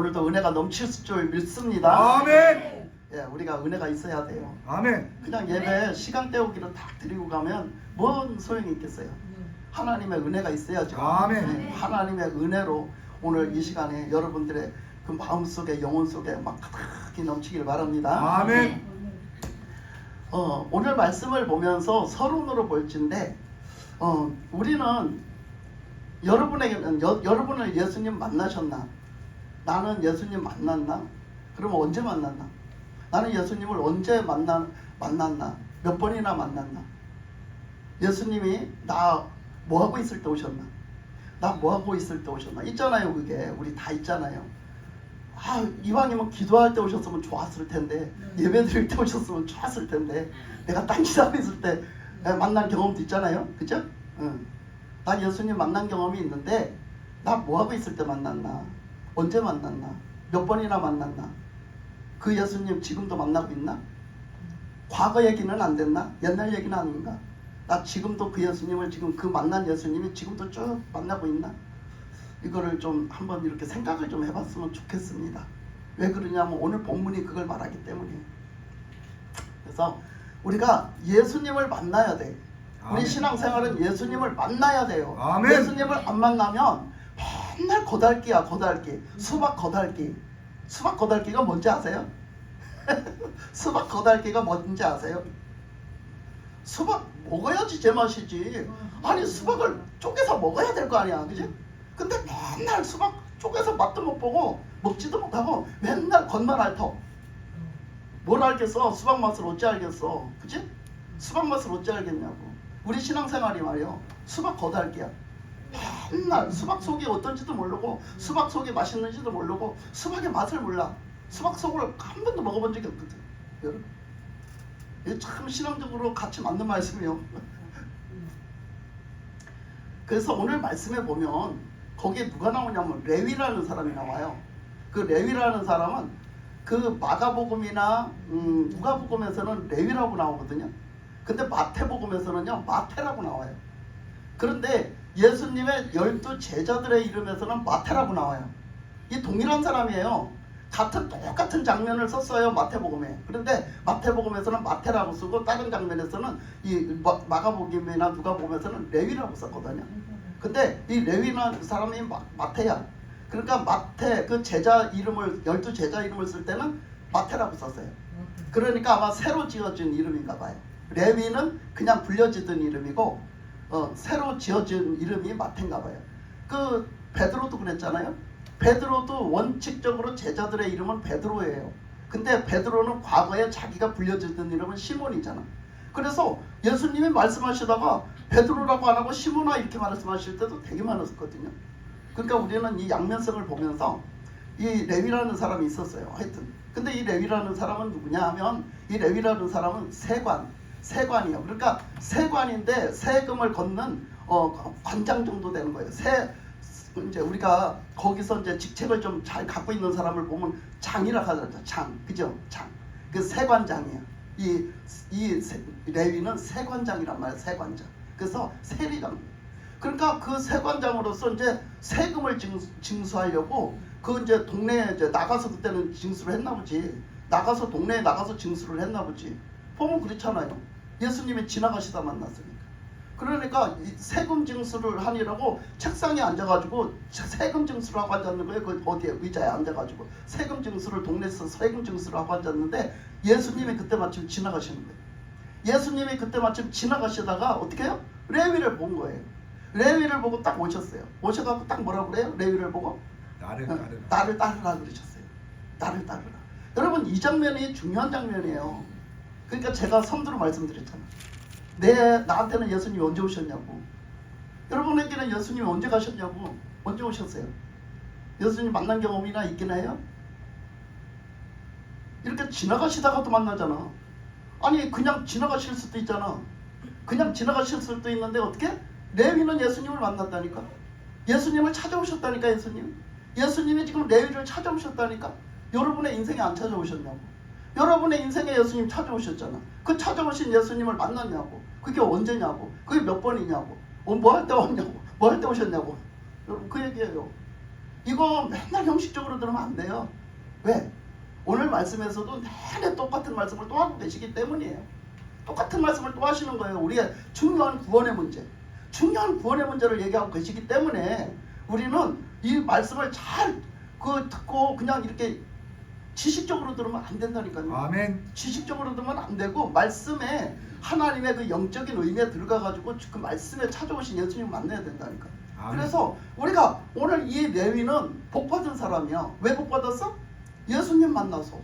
오늘도 은혜가 넘칠 줄 믿습니다. 아멘. 예, 우리가 은혜가 있어야 돼요. 아멘. 그냥 예배 시간 때우기로 딱 드리고 가면 뭔 소용이 있겠어요. 하나님의 은혜가 있어야죠. 아멘. 네, 하나님의 은혜로 오늘 이 시간에 여러분들의 그 마음속에 영혼 속에 막 가득히 넘치길 바랍니다. 아멘. 오늘 말씀을 보면서 서론으로 볼진데 우리는 여러분을 예수님 만나셨나? 나는 예수님 만났나? 그러면 언제 만났나? 나는 예수님을 언제 만났나? 몇 번이나 만났나? 예수님이 나 뭐하고 있을 때 오셨나? 나 뭐하고 있을 때 오셨나? 있잖아요. 그게 우리 다 있잖아요. 이왕이면 기도할 때 오셨으면 좋았을 텐데, 예배 드릴 때 오셨으면 좋았을 텐데, 내가 딴짓하고 있을 때 만난 경험도 있잖아요. 그죠? 응. 나 예수님 만난 경험이 있는데 나 뭐하고 있을 때 만났나? 언제 만났나? 몇 번이나 만났나? 그 예수님 지금도 만나고 있나? 과거 얘기는 안 됐나? 옛날 얘기는 아닌가? 나 지금도 그 예수님을 지금 그 만난 예수님이 지금도 쭉 만나고 있나? 이거를 좀 한번 이렇게 생각을 좀 해봤으면 좋겠습니다. 왜 그러냐면 오늘 본문이 그걸 말하기 때문이에요. 그래서 우리가 예수님을 만나야 돼. 우리 신앙생활은 예수님을 만나야 돼요. 아멘. 예수님을 안 만나면 맨날 고달기야, 고달기. 수박 고달기. 수박 고달기가 뭔지 아세요? 수박 고달기가 뭔지 아세요? 수박 먹어야지 제맛이지. 아니 수박을 쪼개서 먹어야 될 거 아니야, 그지? 근데 맨날 수박 쪼개서 맛도 못 보고 먹지도 못하고 맨날 겉만 핥어. 뭘 알겠어? 수박 맛을 어찌 알겠어? 그지? 수박 맛을 어찌 알겠냐고. 우리 신앙생활이 말이요, 수박 거달기야. 맨날 수박 속이 어떤지도 모르고 수박 속이 맛있는지도 모르고 수박의 맛을 몰라. 수박 속을 한 번도 먹어본 적이 없거든. 여러분, 이게 참 신앙적으로 같이 맞는 말씀이요. 그래서 오늘 말씀에 보면 거기에 누가 나오냐면 레위라는 사람이 나와요. 그 레위라는 사람은 그 마가복음이나 누가복음에서는 레위라고 나오거든요. 근데 마태복음에서는요 마태라고 나와요. 그런데 예수님의 12 제자들의 이름에서는 마태라고 나와요. 이 동일한 사람이에요. 똑같은 장면을 썼어요, 마태복음에. 그런데 마태복음에서는 마태라고 쓰고 다른 장면에서는 이 마가복음이나 누가복음에서는 레위라고 썼거든요. 근데 이 레위라는 사람이 마태야. 그러니까 마태 그 제자 이름을 12 제자 이름을 쓸 때는 마태라고 썼어요. 그러니까 아마 새로 지어진 이름인가 봐요. 레위는 그냥 불려지던 이름이고 새로 지어진 이름이 마태인가 봐요. 그 베드로도 그랬잖아요. 베드로도 원칙적으로 제자들의 이름은 베드로예요. 근데 베드로는 과거에 자기가 불려지던 이름은 시몬이잖아. 그래서 예수님이 말씀하시다가 베드로라고 안 하고 시몬아 이렇게 말씀하실 때도 되게 많았거든요. 그러니까 우리는 이 양면성을 보면서 이 레위라는 사람이 있었어요. 하여튼 근데 이 레위라는 사람은 누구냐 하면 이 레위라는 사람은 세관이에요. 그러니까 세관인데 세금을 걷는 관장 정도 되는 거예요. 이제 우리가 거기서 이제 직책을 좀 잘 갖고 있는 사람을 보면 장이라 하잖아요. 장, 그죠? 장. 그 세관장이에요. 이 레위는 세관장이란 말이에요. 세관장. 그래서 세리장. 그러니까 그 세관장으로서 이제 세금을 징수하려고 그 이제 동네에 이제 나가서 그때는 징수를 했나 보지. 동네에 나가서 징수를 했나 보지. 보면 그렇잖아요. 예수님이 지나가시다 만났으니까. 그러니까 세금 징수를 하니라고 책상에 앉아가지고 세금 징수를 하고 앉았는 거예요. 그 어디에 의자에 앉아가지고 세금 징수를 동네에서 세금 징수를 하고 앉았는데 예수님이 그때 마침 지나가시는 거예요. 예수님이 그때 마침 지나가시다가 어떻게 해요? 레위를 본 거예요. 레위를 보고 딱 오셨어요. 오셔가지고 딱 뭐라고 그래요? 레위를 보고 나를 따르라 그러셨어요. 나를 따르라. 여러분 이 장면이 중요한 장면이에요. 그러니까 제가 선두로 말씀드렸잖아요. 나한테는 예수님이 언제 오셨냐고. 여러분에게는 예수님이 언제 가셨냐고. 언제 오셨어요? 예수님 만난 경험이나 있긴 해요? 이렇게 지나가시다가도 만나잖아. 아니 그냥 지나가실 수도 있잖아. 그냥 지나가실 수도 있는데 어떻게? 레위는 예수님을 만났다니까. 예수님을 찾아오셨다니까. 예수님이 지금 레위를 찾아오셨다니까. 여러분의 인생에 안 찾아오셨냐고. 여러분의 인생에 예수님 찾아오셨잖아. 그 찾아오신 예수님을 만났냐고. 그게 언제냐고. 그게 몇 번이냐고. 뭐 할 때 왔냐고. 뭐 할 때 오셨냐고. 여러분 그 얘기예요. 이거 맨날 형식적으로 들으면 안 돼요. 왜? 오늘 말씀에서도 내내 똑같은 말씀을 또 하고 계시기 때문이에요. 똑같은 말씀을 또 하시는 거예요. 우리의 중요한 구원의 문제, 중요한 구원의 문제를 얘기하고 계시기 때문에 우리는 이 말씀을 잘 듣고 그냥 이렇게 지식적으로 들으면 안 된다니까요. 아멘. 지식적으로 들으면 안 되고 말씀에 하나님의 그 영적인 의미에 들어가가지고 그 말씀에 찾아오신 예수님 만나야 된다니까. 아멘. 그래서 우리가 오늘 이 레위는 복받은 사람이야. 왜 복받았어? 예수님 만나서,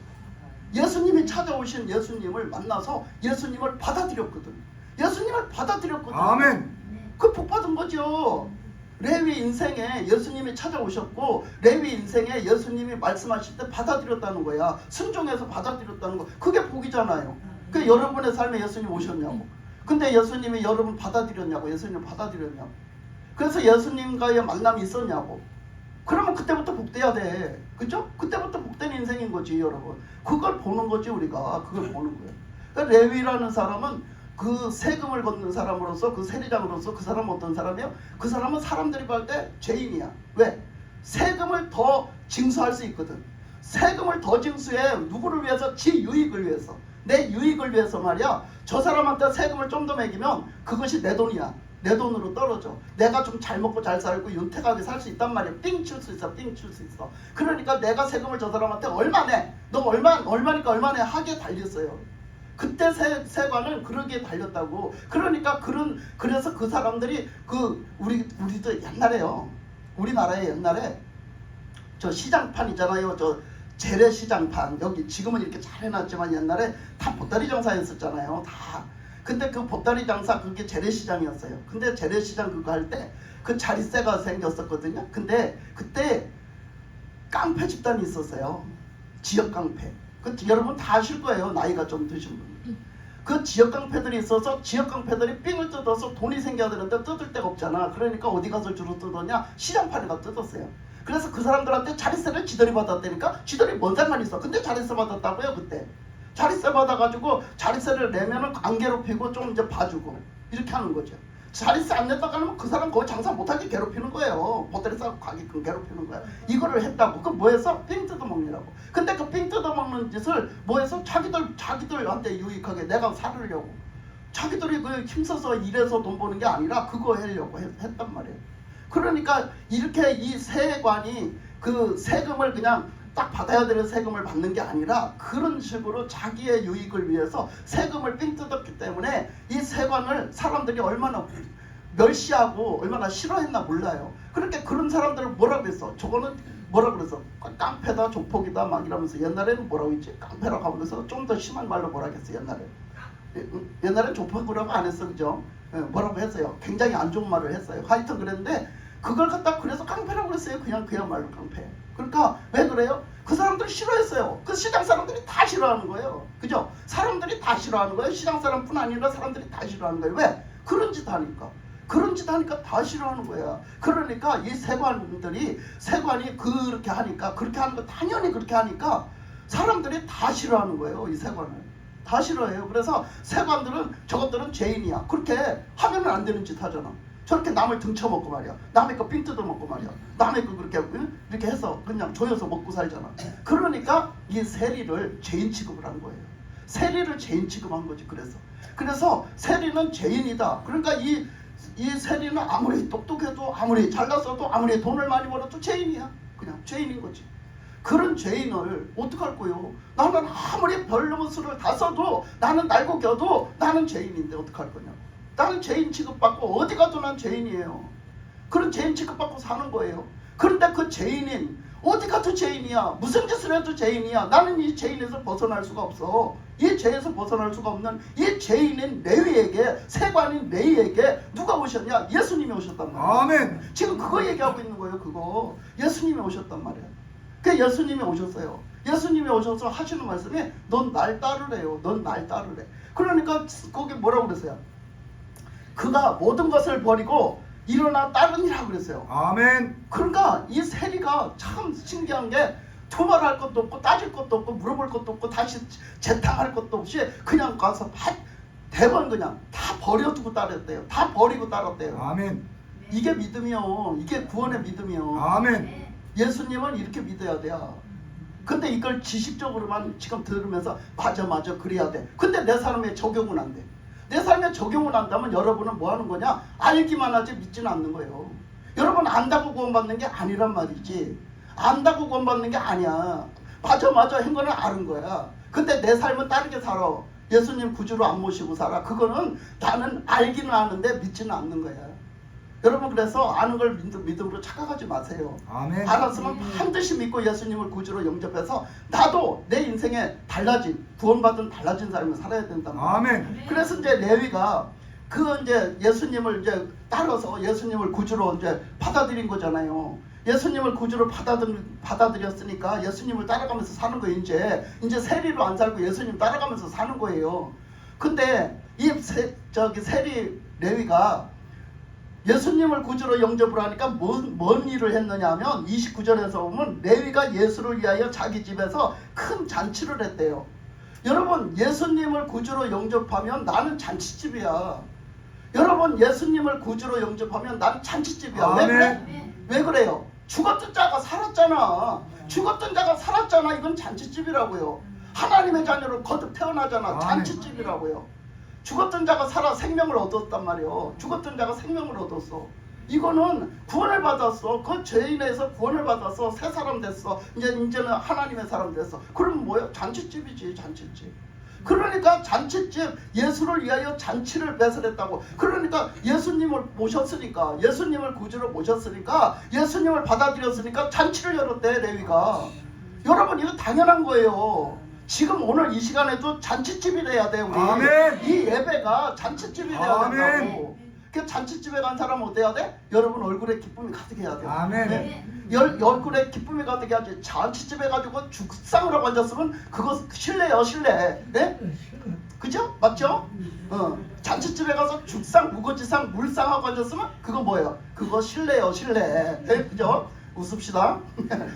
예수님이 찾아오신 예수님을 만나서 예수님을 받아들였거든. 예수님을 받아들였거든. 아멘. 그 복받은 거죠. 레위 인생에 예수님이 찾아오셨고 레위 인생에 예수님이 말씀하실 때 받아들였다는 거야. 순종해서 받아들였다는 거. 그게 복이잖아요. 그 여러분의 삶에 예수님 오셨냐고. 근데 예수님이 여러분 받아들였냐고. 예수님 받아들였냐고. 그래서 예수님과의 만남이 있었냐고. 그러면 그때부터 복돼야 돼. 그죠? 그때부터 복된 인생인 거지, 여러분. 그걸 보는 거지, 우리가. 그걸 보는 거예요. 그러니까 레위라는 사람은 그 세금을 걷는 사람으로서, 그 세리장으로서 그 사람은 어떤 사람이에요? 그 사람은 사람들이 볼 때 죄인이야. 왜? 세금을 더 징수할 수 있거든. 세금을 더 징수해. 누구를 위해서? 지 유익을 위해서. 내 유익을 위해서 말이야. 저 사람한테 세금을 좀 더 매기면 그것이 내 돈이야. 내 돈으로 떨어져. 내가 좀 잘 먹고 잘 살고 윤택하게 살 수 있단 말이야. 삥 칠 수 있어. 삥 칠 수 있어. 그러니까 내가 세금을 저 사람한테 얼마 내? 너 얼마니까 얼마 내? 하게 달렸어요. 그때 세관은 그러기에 달렸다고. 그러니까 그래서 그 사람들이 우리도 옛날에요. 우리나라에 옛날에 저 시장판 있잖아요. 저 재래시장판. 여기 지금은 이렇게 잘 해놨지만 옛날에 다 보따리 장사였었잖아요. 다. 근데 그 보따리 장사 그게 재래시장이었어요. 근데 재래시장 그거 할 때 그 자릿세가 생겼었거든요. 근데 그때 깡패 집단이 있었어요. 지역 깡패. 여러분 다 아실 거예요. 나이가 좀 드신 분. 그 지역 깡패들이 있어서 지역 깡패들이 삥을 뜯어서 돈이 생겨야 되는데 뜯을 데가 없잖아. 그러니까 어디 가서 주로 뜯었냐? 시장판에 가서 뜯었어요. 그래서 그 사람들한테 자릿세를 지들이 받았다니까. 지들이 뭔 상관이 있어. 근데 자릿세 받았다고요 그때. 자릿세 받아가지고 자릿세를 내면은 안 괴롭히고 좀 이제 봐주고 이렇게 하는 거죠. 자릿세 안 냈다가 하면 그 사람 거기 장사 못하게 괴롭히는 거예요. 보따리 싸고 가게끔 괴롭히는 거야. 이거를 했다고. 그 뭐해서? 삥 뜯어먹느라고. 근데 그 삥 뜯어먹는 짓을 뭐해서? 자기들한테 유익하게 내가 살으려고. 자기들이 그 힘써서 일해서 돈 버는 게 아니라 그거 하려고 했단 말이에요. 그러니까 이렇게 이 세관이 그 세금을 그냥 딱 받아야 되는 세금을 받는 게 아니라 그런 식으로 자기의 유익을 위해서 세금을 삥 뜯었기 때문에 이 세관을 사람들이 얼마나 멸시하고 얼마나 싫어했나 몰라요. 그렇게 그런 사람들을 뭐라고 했어? 저거는 뭐라고 그랬어? 깡패다, 조폭이다 막 이러면서. 옛날에는 뭐라고 했지? 깡패라고 하면서 좀 더 심한 말로 뭐라고 했어 옛날에. 옛날엔 조폭이라고 안 했어, 그죠? 뭐라고 했어요? 굉장히 안 좋은 말을 했어요. 하여튼 그랬는데 그걸 갖다 그래서 깡패라고 그랬어요. 그야말로 깡패. 그러니까 왜 그래요? 그 사람들이 싫어했어요. 그 시장 사람들이 다 싫어하는 거예요. 그죠? 사람들이 다 싫어하는 거예요. 시장 사람뿐 아니라 사람들이 다 싫어하는 거예요. 왜? 그런 짓 하니까. 그런 짓 하니까 다 싫어하는 거야. 그러니까 이 세관이 그렇게 하니까, 그렇게 하는 거 당연히 그렇게 하니까 사람들이 다 싫어하는 거예요. 이 세관을. 다 싫어해요. 그래서 세관들은 저것들은 죄인이야. 그렇게 하면은 안 되는 짓 하잖아. 저렇게 남을 등쳐먹고 말이야. 남의 거 삥 뜯어먹고 말이야. 남의 거 그렇게 이렇게 해서 그냥 조여서 먹고 살잖아. 그러니까 이 세리를 죄인 취급을 한 거예요. 세리를 죄인 취급한 거지. 그래서 세리는 죄인이다. 그러니까 이 세리는 아무리 똑똑해도, 아무리 잘났어도, 아무리 돈을 많이 벌어도 죄인이야. 그냥 죄인인 거지. 그런 죄인을 어떡할 거요? 나는 아무리 별놈의 수를 다 써도, 나는 날고 겨도 나는 죄인인데 어떡할 거냐고. 나는 죄인 취급받고 어디 가도 난 죄인이에요. 그런 죄인 취급받고 사는 거예요. 그런데 그 죄인인 어디 가도 죄인이야. 무슨 짓을 해도 죄인이야. 나는 이 죄인에서 벗어날 수가 없어. 이 죄에서 벗어날 수가 없는 이 죄인인 레위에게, 세관인 레위에게 누가 오셨냐? 예수님이 오셨단 말이야. 아멘. 지금 그거 얘기하고 있는 거예요. 그거. 예수님이 오셨단 말이야. 그 예수님이 오셨어요. 예수님이 오셔서 하시는 말씀이 넌 날 따르래요. 넌 날 따르래. 그러니까 거기 뭐라고 그랬어요? 그가 모든 것을 버리고 일어나 따르니라 그랬어요. 아멘. 그러니까 이 세리가 참 신기한 게 두말할 것도 없고 따질 것도 없고 물어볼 것도 없고 다시 재탕할 것도 없이 그냥 가서 대번 그냥 다 버려두고 따랐대요. 다 버리고 따랐대요. 아멘. 이게 믿음이요. 이게 구원의 믿음이요. 아멘. 예수님은 이렇게 믿어야 돼요. 근데 이걸 지식적으로만 지금 들으면서 맞아 그래야 돼. 근데 내 삶에 적용은 안 돼. 내 삶에 적용을 한다면 여러분은 뭐 하는 거냐? 알기만 하지 믿지는 않는 거예요. 여러분 안다고 구원받는 게 아니란 말이지. 안다고 구원받는 게 아니야. 맞아 한 거는 아는 거야. 근데 내 삶은 다르게 살아. 예수님 구주로 안 모시고 살아. 그거는 나는 알기는 아는데 믿지는 않는 거야. 여러분 그래서 아는 걸 믿음으로 착각하지 마세요. 아멘. 알았으면 반드시 믿고 예수님을 구주로 영접해서 나도 내 인생에 구원받은 달라진 삶을 살아야 된단 말이에요. 아멘. 그래서 이제 레위가 그 이제 예수님을 이제 따라서 예수님을 구주로 이제 받아들인 거잖아요. 예수님을 구주로 받아들였으니까 예수님을 따라가면서 사는 거예요. 이제 세리로 안 살고 예수님 따라가면서 사는 거예요. 근데 이 세리 레위가 예수님을 구주로 영접을 하니까 뭔 일을 했느냐 하면 29절에서 보면 레위가 예수를 위하여 자기 집에서 큰 잔치를 했대요. 여러분 예수님을 구주로 영접하면 나는 잔치집이야. 여러분 예수님을 구주로 영접하면 나는 잔치집이야. 왜 그래? 왜 그래요? 죽었던 자가 살았잖아. 죽었던 자가 살았잖아. 이건 잔치집이라고요. 하나님의 자녀로 거듭 태어나잖아. 잔치집이라고요. 죽었던 자가 살아 생명을 얻었단 말이에요. 죽었던 자가 생명을 얻었어. 이거는 구원을 받았어. 그 죄인에서 구원을 받았어. 새 사람 됐어. 이제는 하나님의 사람 됐어. 그럼 뭐야? 잔치집이지, 잔치집. 그러니까 잔치집, 예수를 위하여 잔치를 배설했다고. 그러니까 예수님을 모셨으니까, 예수님을 구주로 모셨으니까, 예수님을 받아들였으니까 잔치를 열었대, 레위가. 여러분 이거 당연한 거예요. 지금 오늘 이 시간에도 잔치집이 돼야 돼. 우리 아멘. 이 예배가 잔치집이 돼야 된다고. 그 잔치집에 간 사람은 어때야 돼? 여러분 얼굴에 기쁨이 가득해야 돼요. 아멘. 네? 얼굴에 기쁨이 가득해야지. 잔치집에 가지고 죽상을 하고 앉았으면 그거 실례요, 실례. 네? 그죠? 맞죠? 잔치집에 가서 죽상, 무거지상, 물상하고 앉았으면 그거 뭐예요? 그거 실례요, 실례. 네? 그죠? 웃읍시다.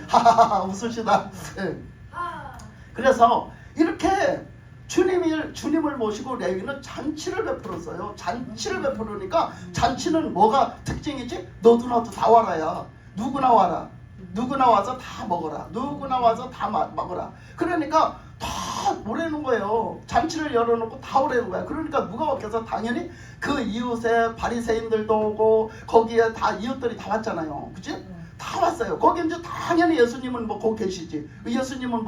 하하하, 웃읍시다. 네. 그래서 이렇게 주님을 모시고 레위는 잔치를 베풀었어요. 잔치를 베푸르니까 잔치는 뭐가 특징이지? 너도 나도 다 와라야. 누구나 와라. 누구나 와서 다 먹어라. 누구나 와서 다 먹어라. 그러니까 다 오라는 거예요. 잔치를 열어놓고 다 오라는 거야. 그러니까 누가 왔겠어? 당연히 그 이웃에 바리새인들도 오고 거기에 다 이웃들이 다 왔잖아요. 그치? 다 왔어요. 거기 이제 당연히 예수님은 뭐 거기 계시지. 예수님을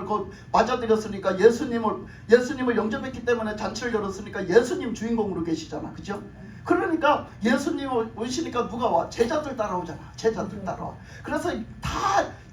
거기 맞아들였으니까 예수님을 영접했기 때문에 잔치를 열었으니까 예수님 주인공으로 계시잖아. 그죠? 그러니까 예수님 오시니까 누가 와? 제자들 따라오잖아. 제자들 따라와. 그래서 다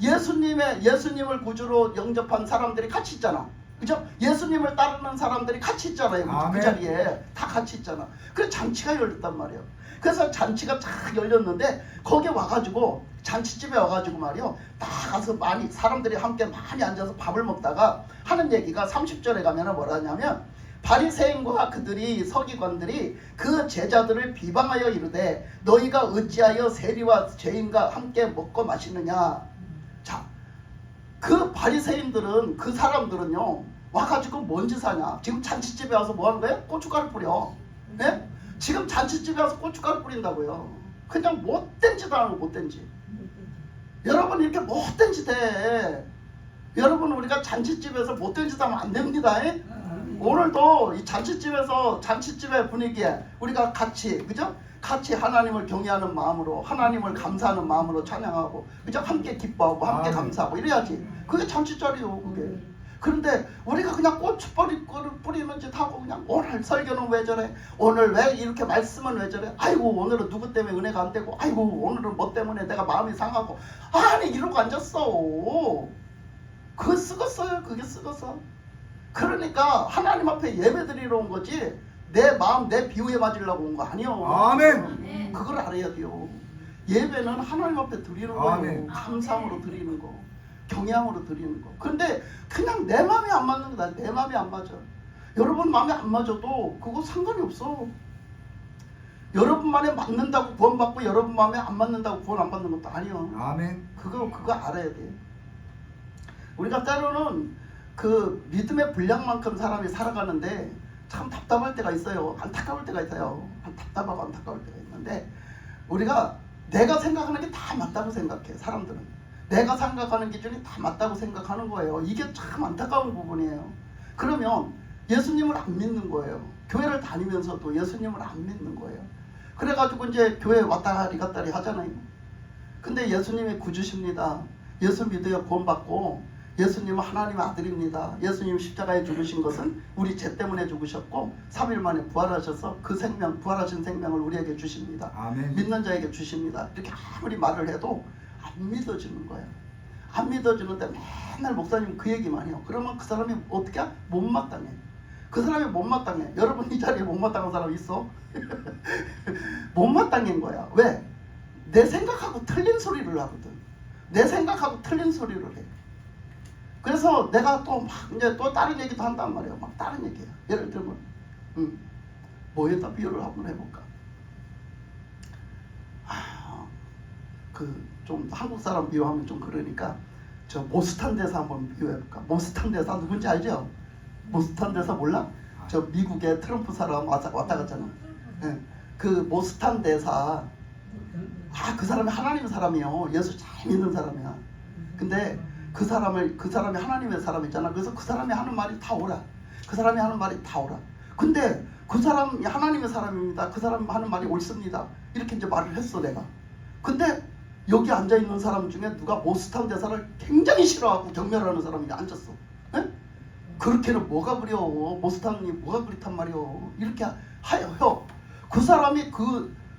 예수님을 구주로 영접한 사람들이 같이 있잖아. 그죠? 예수님을 따르는 사람들이 같이 있잖아요. 그 자리에 다 같이 있잖아. 그래서 잔치가 열렸단 말이에요. 그래서 잔치가 쫙 열렸는데 거기에 와가지고 잔치집에 와가지고 말이요, 다 가서 사람들이 함께 많이 앉아서 밥을 먹다가 하는 얘기가 30절에 가면은 뭐라냐면 바리새인과 그들이 서기관들이 그 제자들을 비방하여 이르되 너희가 어찌하여 세리와 죄인과 함께 먹고 마시느냐. 자, 그 바리새인들은 그 사람들은요 와가지고 뭔 짓 하냐. 지금 잔치집에 와서 뭐 하는 거예요? 고춧가루 뿌려. 네? 지금 잔치집에 와서 고춧가루 뿌린다고요. 그냥 못된 짓 하는 거, 못된 짓. 여러분 이렇게 못된 짓 해. 여러분 우리가 잔치집에서 못된 짓 하면 안 됩니다. 오늘도 이 잔치집의 분위기에 우리가 같이, 그죠? 같이 하나님을 경외하는 마음으로, 하나님을 감사하는 마음으로 찬양하고, 그죠? 함께 기뻐하고 함께 감사하고 이래야지. 그게 잔치자리요, 그게. 그런데 우리가 그냥 고춧가루 뿌리는 짓 하고 그냥 오늘 설교는 왜 저래? 오늘 왜 이렇게 말씀은 왜 저래? 아이고 오늘은 누구 때문에 은혜가 안 되고, 아이고 오늘은 뭐 때문에 내가 마음이 상하고, 아니 이러고 앉았어. 그거 썩었어요. 그게 썩었어. 그러니까 하나님 앞에 예배 드리러 온 거지 내 마음 내 비유에 맞으려고 온 거 아니요. 아멘. 그걸 알아야 돼요. 예배는 하나님 앞에 드리는 거예요. 아멘. 감사함으로 드리는 거, 경향으로 드리는 거. 근데 그냥 내 마음이 안 맞는 거다. 내 마음이 안 맞아. 여러분 마음에 안 맞아도 그거 상관이 없어. 여러분 마음에 맞는다고 구원받고 여러분 마음에 안 맞는다고 구원 안 받는 것도 아니요. 아멘. 그거 알아야 돼. 우리가 때로는 그 믿음의 분량만큼 사람이 살아가는데 참 답답할 때가 있어요. 안타까울 때가 있어요. 답답하고 안타까울 때가 있는데 우리가 내가 생각하는 게 다 맞다고 생각해. 사람들은. 내가 생각하는 기준이 다 맞다고 생각하는 거예요. 이게 참 안타까운 부분이에요. 그러면 예수님을 안 믿는 거예요. 교회를 다니면서도 예수님을 안 믿는 거예요. 그래가지고 이제 교회 왔다리 갔다리 하잖아요. 근데 예수님이 구주십니다. 예수 믿어야 구원받고, 예수님은 하나님의 아들입니다. 예수님 십자가에 죽으신 것은 우리 죄 때문에 죽으셨고 3일 만에 부활하셔서 그 생명, 부활하신 생명을 우리에게 주십니다. 아멘. 믿는 자에게 주십니다. 이렇게 아무리 말을 해도 안 믿어지는 거예요. 안 믿어지는데 맨날 목사님 그 얘기만 해요. 그러면 그 사람이 어떻게 못마땅해. 그 사람이 못마땅해. 여러분 이 자리에 못마땅한 사람 있어? 못마땅인 거야. 왜? 내 생각하고 틀린 소리를 하거든. 내 생각하고 틀린 소리를 해. 그래서 내가 또 막 이제 또 다른 얘기도 한단 말이에요. 막 다른 얘기야. 예를 들면 뭐에다 비유를 한번 해볼까? 그 좀 한국 사람 비유하면 좀 그러니까 저 모스탄 대사 한번 비유해볼까? 모스탄 대사 누군지 알죠? 모스탄 대사 몰라? 저 미국의 트럼프 사람 왔다 갔잖아. 네. 그 모스탄 대사, 그 사람이 하나님의 사람이요. 예수 잘 믿는 사람이야. 근데 그 사람이 하나님의 사람이잖아. 그래서 그 사람이 하는 말이 다 옳아. 그 사람이 하는 말이 다 옳아. 근데 그 사람이 하나님의 사람입니다. 그 사람 하는 말이 옳습니다. 이렇게 이제 말을 했어 내가. 근데 여기 앉아 있는 사람 중에 누가 모스탄 대사를 굉장히 싫어하고 경멸하는 사람이 앉았어. 네? 그렇게는 뭐가 그려? 모스탄이 뭐가 그렇단 말이요? 이렇게 하여 그 사람이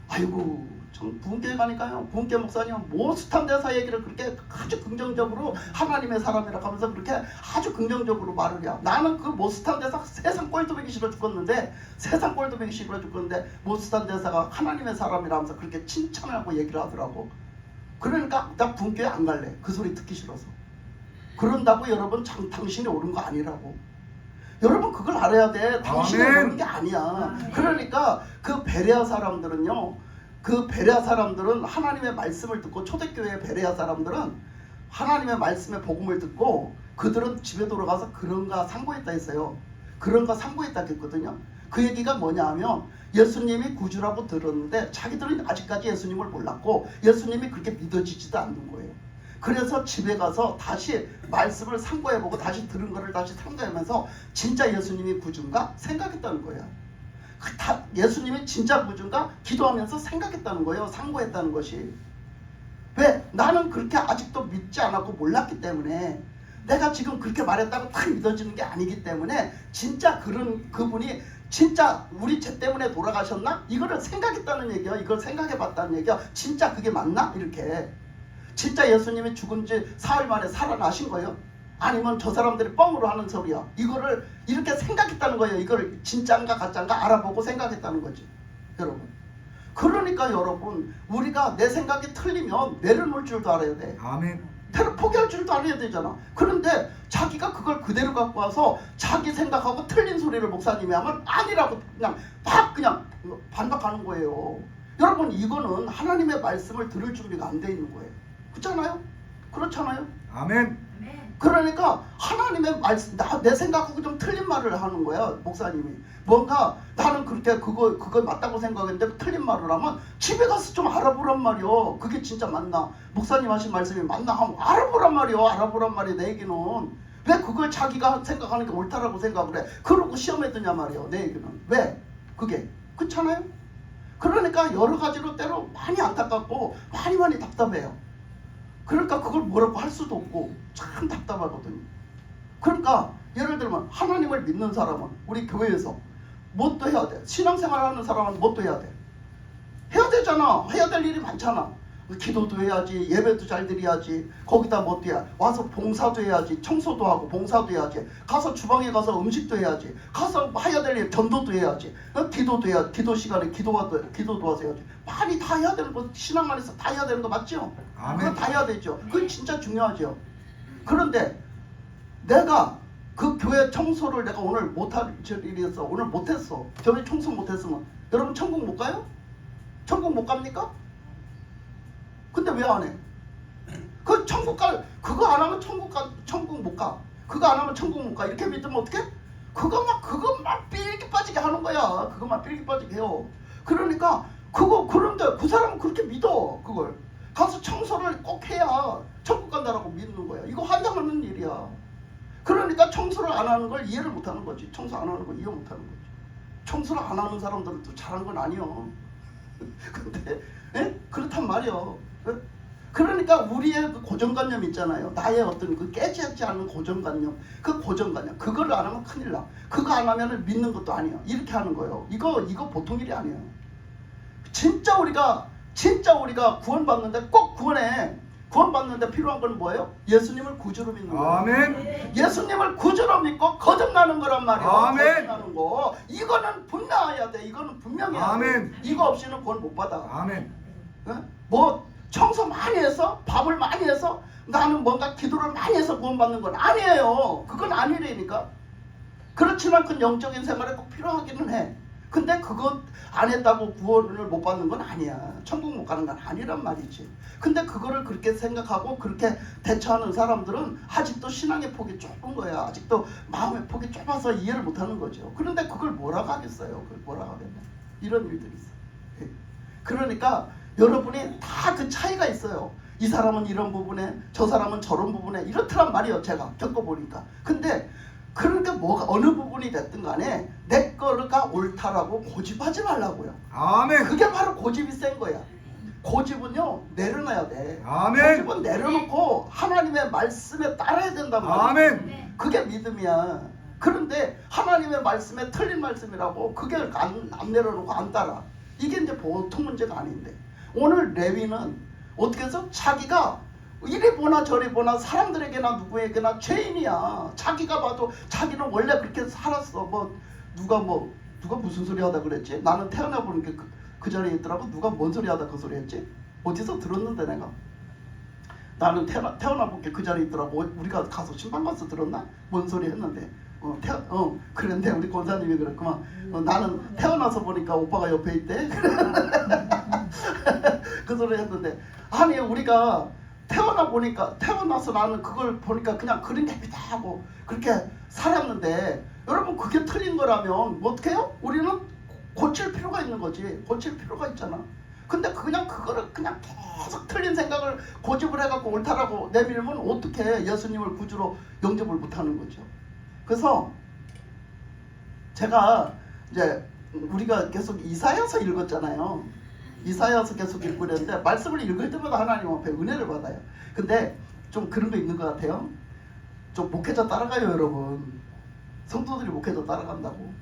아이고 참 부흥교회 가니까요. 부흥교회 목사님은 모스탄 대사 얘기를 그렇게 아주 긍정적으로 하나님의 사람이라고 하면서 그렇게 아주 긍정적으로 말을 해요. 나는 그 모스탄 대사 세상 꼴도 보기 싫어 죽겠는데 모스탄 대사가 하나님의 사람이라면서 그렇게 칭찬하고 얘기를 하더라고. 그러니까 나 부흥교회 안 갈래. 그 소리 듣기 싫어서. 그런다고 여러분 당신이 옳은 거 아니라고. 여러분 그걸 알아야 돼. 당신이 옳은 게 아니야. 그러니까 그 베레아 사람들은요. 그 베레아 사람들은 하나님의 말씀을 듣고, 초대교회의 베레아 사람들은 하나님의 말씀의 복음을 듣고 그들은 집에 돌아가서 그런가 상고했다 했어요. 그런가 상고했다 했거든요. 그 얘기가 뭐냐 하면 예수님이 구주라고 들었는데 자기들은 아직까지 예수님을 몰랐고 예수님이 그렇게 믿어지지도 않는 거예요. 그래서 집에 가서 다시 말씀을 상고해보고 다시 들은 거를 다시 상고하면서 진짜 예수님이 구주인가 생각했다는 거예요. 예수님이 진짜 구주인가 기도하면서 생각했다는 거예요. 상고했다는 것이. 왜? 나는 그렇게 아직도 믿지 않았고 몰랐기 때문에, 내가 지금 그렇게 말했다고 다 믿어지는 게 아니기 때문에 진짜 그분이 진짜 우리 죄 때문에 돌아가셨나? 이거를 생각했다는 얘기야. 이걸 생각해봤다는 얘기야. 진짜 그게 맞나? 이렇게. 진짜 예수님이 죽은 지 사흘 만에 살아나신 거예요? 아니면 저 사람들이 뻥으로 하는 소리야. 이거를 이렇게 생각했다는 거예요. 이걸 진짜인가 가짜인가 알아보고 생각했다는 거지. 여러분. 그러니까 여러분, 우리가 내 생각이 틀리면 내려놓을 줄도 알아야 돼. 아멘. 포기할 줄도 알아야 되잖아. 그런데 자기가 그걸 그대로 갖고 와서 자기 생각하고 틀린 소리를 목사님이 하면 아니라고 그냥 반박하는 거예요. 여러분, 이거는 하나님의 말씀을 들을 준비가 안 돼 있는 거예요. 그렇잖아요? 그렇잖아요? 아멘. 그러니까 하나님의 말씀, 내 생각하고 좀 틀린 말을 하는 거야. 목사님이 뭔가 나는 그렇게 그거 맞다고 생각했는데 틀린 말을 하면 집에 가서 좀 알아보란 말이요. 그게 진짜 맞나, 목사님 하신 말씀이 맞나 하면 알아보란 말이요. 알아보란 말이야. 내 얘기는 왜 그걸 자기가 생각하는 게 옳다라고 생각을 해. 그러고 시험에 드냐 말이요. 내 얘기는 왜 그게 그렇잖아요. 그러니까 여러 가지로 때로 많이 안타깝고 많이 답답해요. 그러니까 그걸 뭐라고 할 수도 없고 참 답답하거든요. 그러니까 예를 들면 하나님을 믿는 사람은 우리 교회에서 뭣도 해야 돼. 신앙생활 하는 사람은 뭣도 해야 돼. 해야 되잖아. 해야 될 일이 많잖아. 기도도 해야지, 예배도 잘 드려야지, 거기다 뭐 해야, 와서 봉사도 해야지, 청소도 하고 봉사도 해야지, 가서 주방에 가서 음식도 해야지, 가서 해야 될 일 전도도 해야지, 기도도 해야지, 기도 시간에 기도도 와서 해야지. 많이 다 해야 되는 거, 신앙 안에서 다 해야 되는 거 맞죠? 그거 다 해야 되죠. 그건 진짜 중요하죠. 그런데 내가 그 교회 청소를 내가 오늘 못할 일이었어. 오늘 못했어. 교회 청소 못했으면 여러분 천국 못 가요? 천국 못 갑니까? 근데 왜 안 해? 그 천국 그거 안 하면 천국 못 가. 그거 안 하면 천국 못 가. 이렇게 믿으면 어떡해? 그것만 삐리기 빠지게 하는 거야. 그것만 삐리기 빠지게 해요. 그러니까 그런데 그 사람은 그렇게 믿어. 그걸 가서 청소를 꼭 해야 천국 간다라고 믿는 거야. 이거 환장하는 일이야. 그러니까 청소를 안 하는 걸 이해를 못 하는 거지. 청소 안 하는 걸 이해 못 하는 거지. 청소를 안 하는 사람들은 또 잘한 건 아니요. 근데 그렇단 말이요. 그러니까 우리의 그 고정관념 있잖아요. 나의 어떤 그 깨지지 않는 고정관념, 그 고정관념, 그걸 안 하면 큰일 나. 그거 안 하면은 믿는 것도 아니야. 이렇게 하는 거예요. 이거 보통 일이 아니에요. 진짜 우리가 구원받는데 꼭 구원받는데 필요한 건 뭐예요? 예수님을 구주로 믿는 거예요. 아멘. 예수님을 구주로 믿고 거듭나는 거란 말이에요. 아멘. 거듭나는 거. 이거는 분명해야 돼. 이거는 분명해야 아멘. 돼. 이거 없이는 구원 못 받아. 아멘. 뭐 청소 많이 해서 밥을 많이 해서 나는 뭔가 기도를 많이 해서 구원받는 건 아니에요. 그건 아니라니까. 그렇지만 그 영적인 생활에 꼭 필요하기는 해. 근데 그것 안 했다고 구원을 못 받는 건 아니야. 천국 못 가는 건 아니란 말이지. 근데 그거를 그렇게 생각하고 그렇게 대처하는 사람들은 아직도 신앙의 폭이 좁은 거야. 아직도 마음의 폭이 좁아서 이해를 못 하는 거죠. 그런데 그걸 뭐라고 하겠어요. 그걸 뭐라고 하겠냐. 이런 일들이 있어. 그러니까 여러분이 다 그 차이가 있어요. 이 사람은 이런 부분에, 저 사람은 저런 부분에 이렇더란 말이에요. 제가 겪어보니까. 근데 그러니까 뭐가 어느 부분이 됐든 간에 내 거가 옳다라고 고집하지 말라고요. 아멘. 그게 바로 고집이 센 거야. 고집은요 내려놔야 돼. 아멘. 고집은 내려놓고 하나님의 말씀에 따라야 된단 말이야. 아멘. 그게 믿음이야. 그런데 하나님의 말씀에 틀린 말씀이라고 그게 안 내려놓고 안 따라. 이게 이제 보통 문제가 아닌데 오늘 레위는 어떻게 해서 자기가 이리 보나 저리 보나 사람들에게나 누구에게나 죄인이야. 자기가 봐도 자기는 원래 그렇게 살았어. 누가 무슨 소리 하다 그랬지? 나는 태어나 보니까 그 자리에 있더라고. 누가 뭔 소리 하다 그 소리 했지? 어디서 들었는데 내가. 나는 태어나 보니까 그 자리에 있더라고. 우리가 가서 신방 가서 들었나? 뭔 소리 했는데. 그랬는데 우리 권사님이 그랬구만. 나는 태어나서 보니까 오빠가 옆에 있대. 그 소리 했는데 아니 우리가 태어나서 나는 그걸 보니까 그냥 그린 게 하고 그렇게 살았는데 여러분 그게 틀린 거라면 뭐 어떻게 해요? 우리는 고칠 필요가 있는 거지. 고칠 필요가 있잖아. 근데 그거를 그냥 계속 틀린 생각을 고집을 해갖고 옳다라고 내밀면 어떻게 예수님을 구주로 영접을 못하는 거죠. 그래서 제가 이제 우리가 계속 이사야서 읽었잖아요. 이사야서 계속 읽고 그랬는데 말씀을 읽을 때마다 하나님 앞에 은혜를 받아요. 근데 좀 그런 거 있는 것 같아요. 좀 목회자 따라가요 여러분. 성도들이 목회자 따라간다고.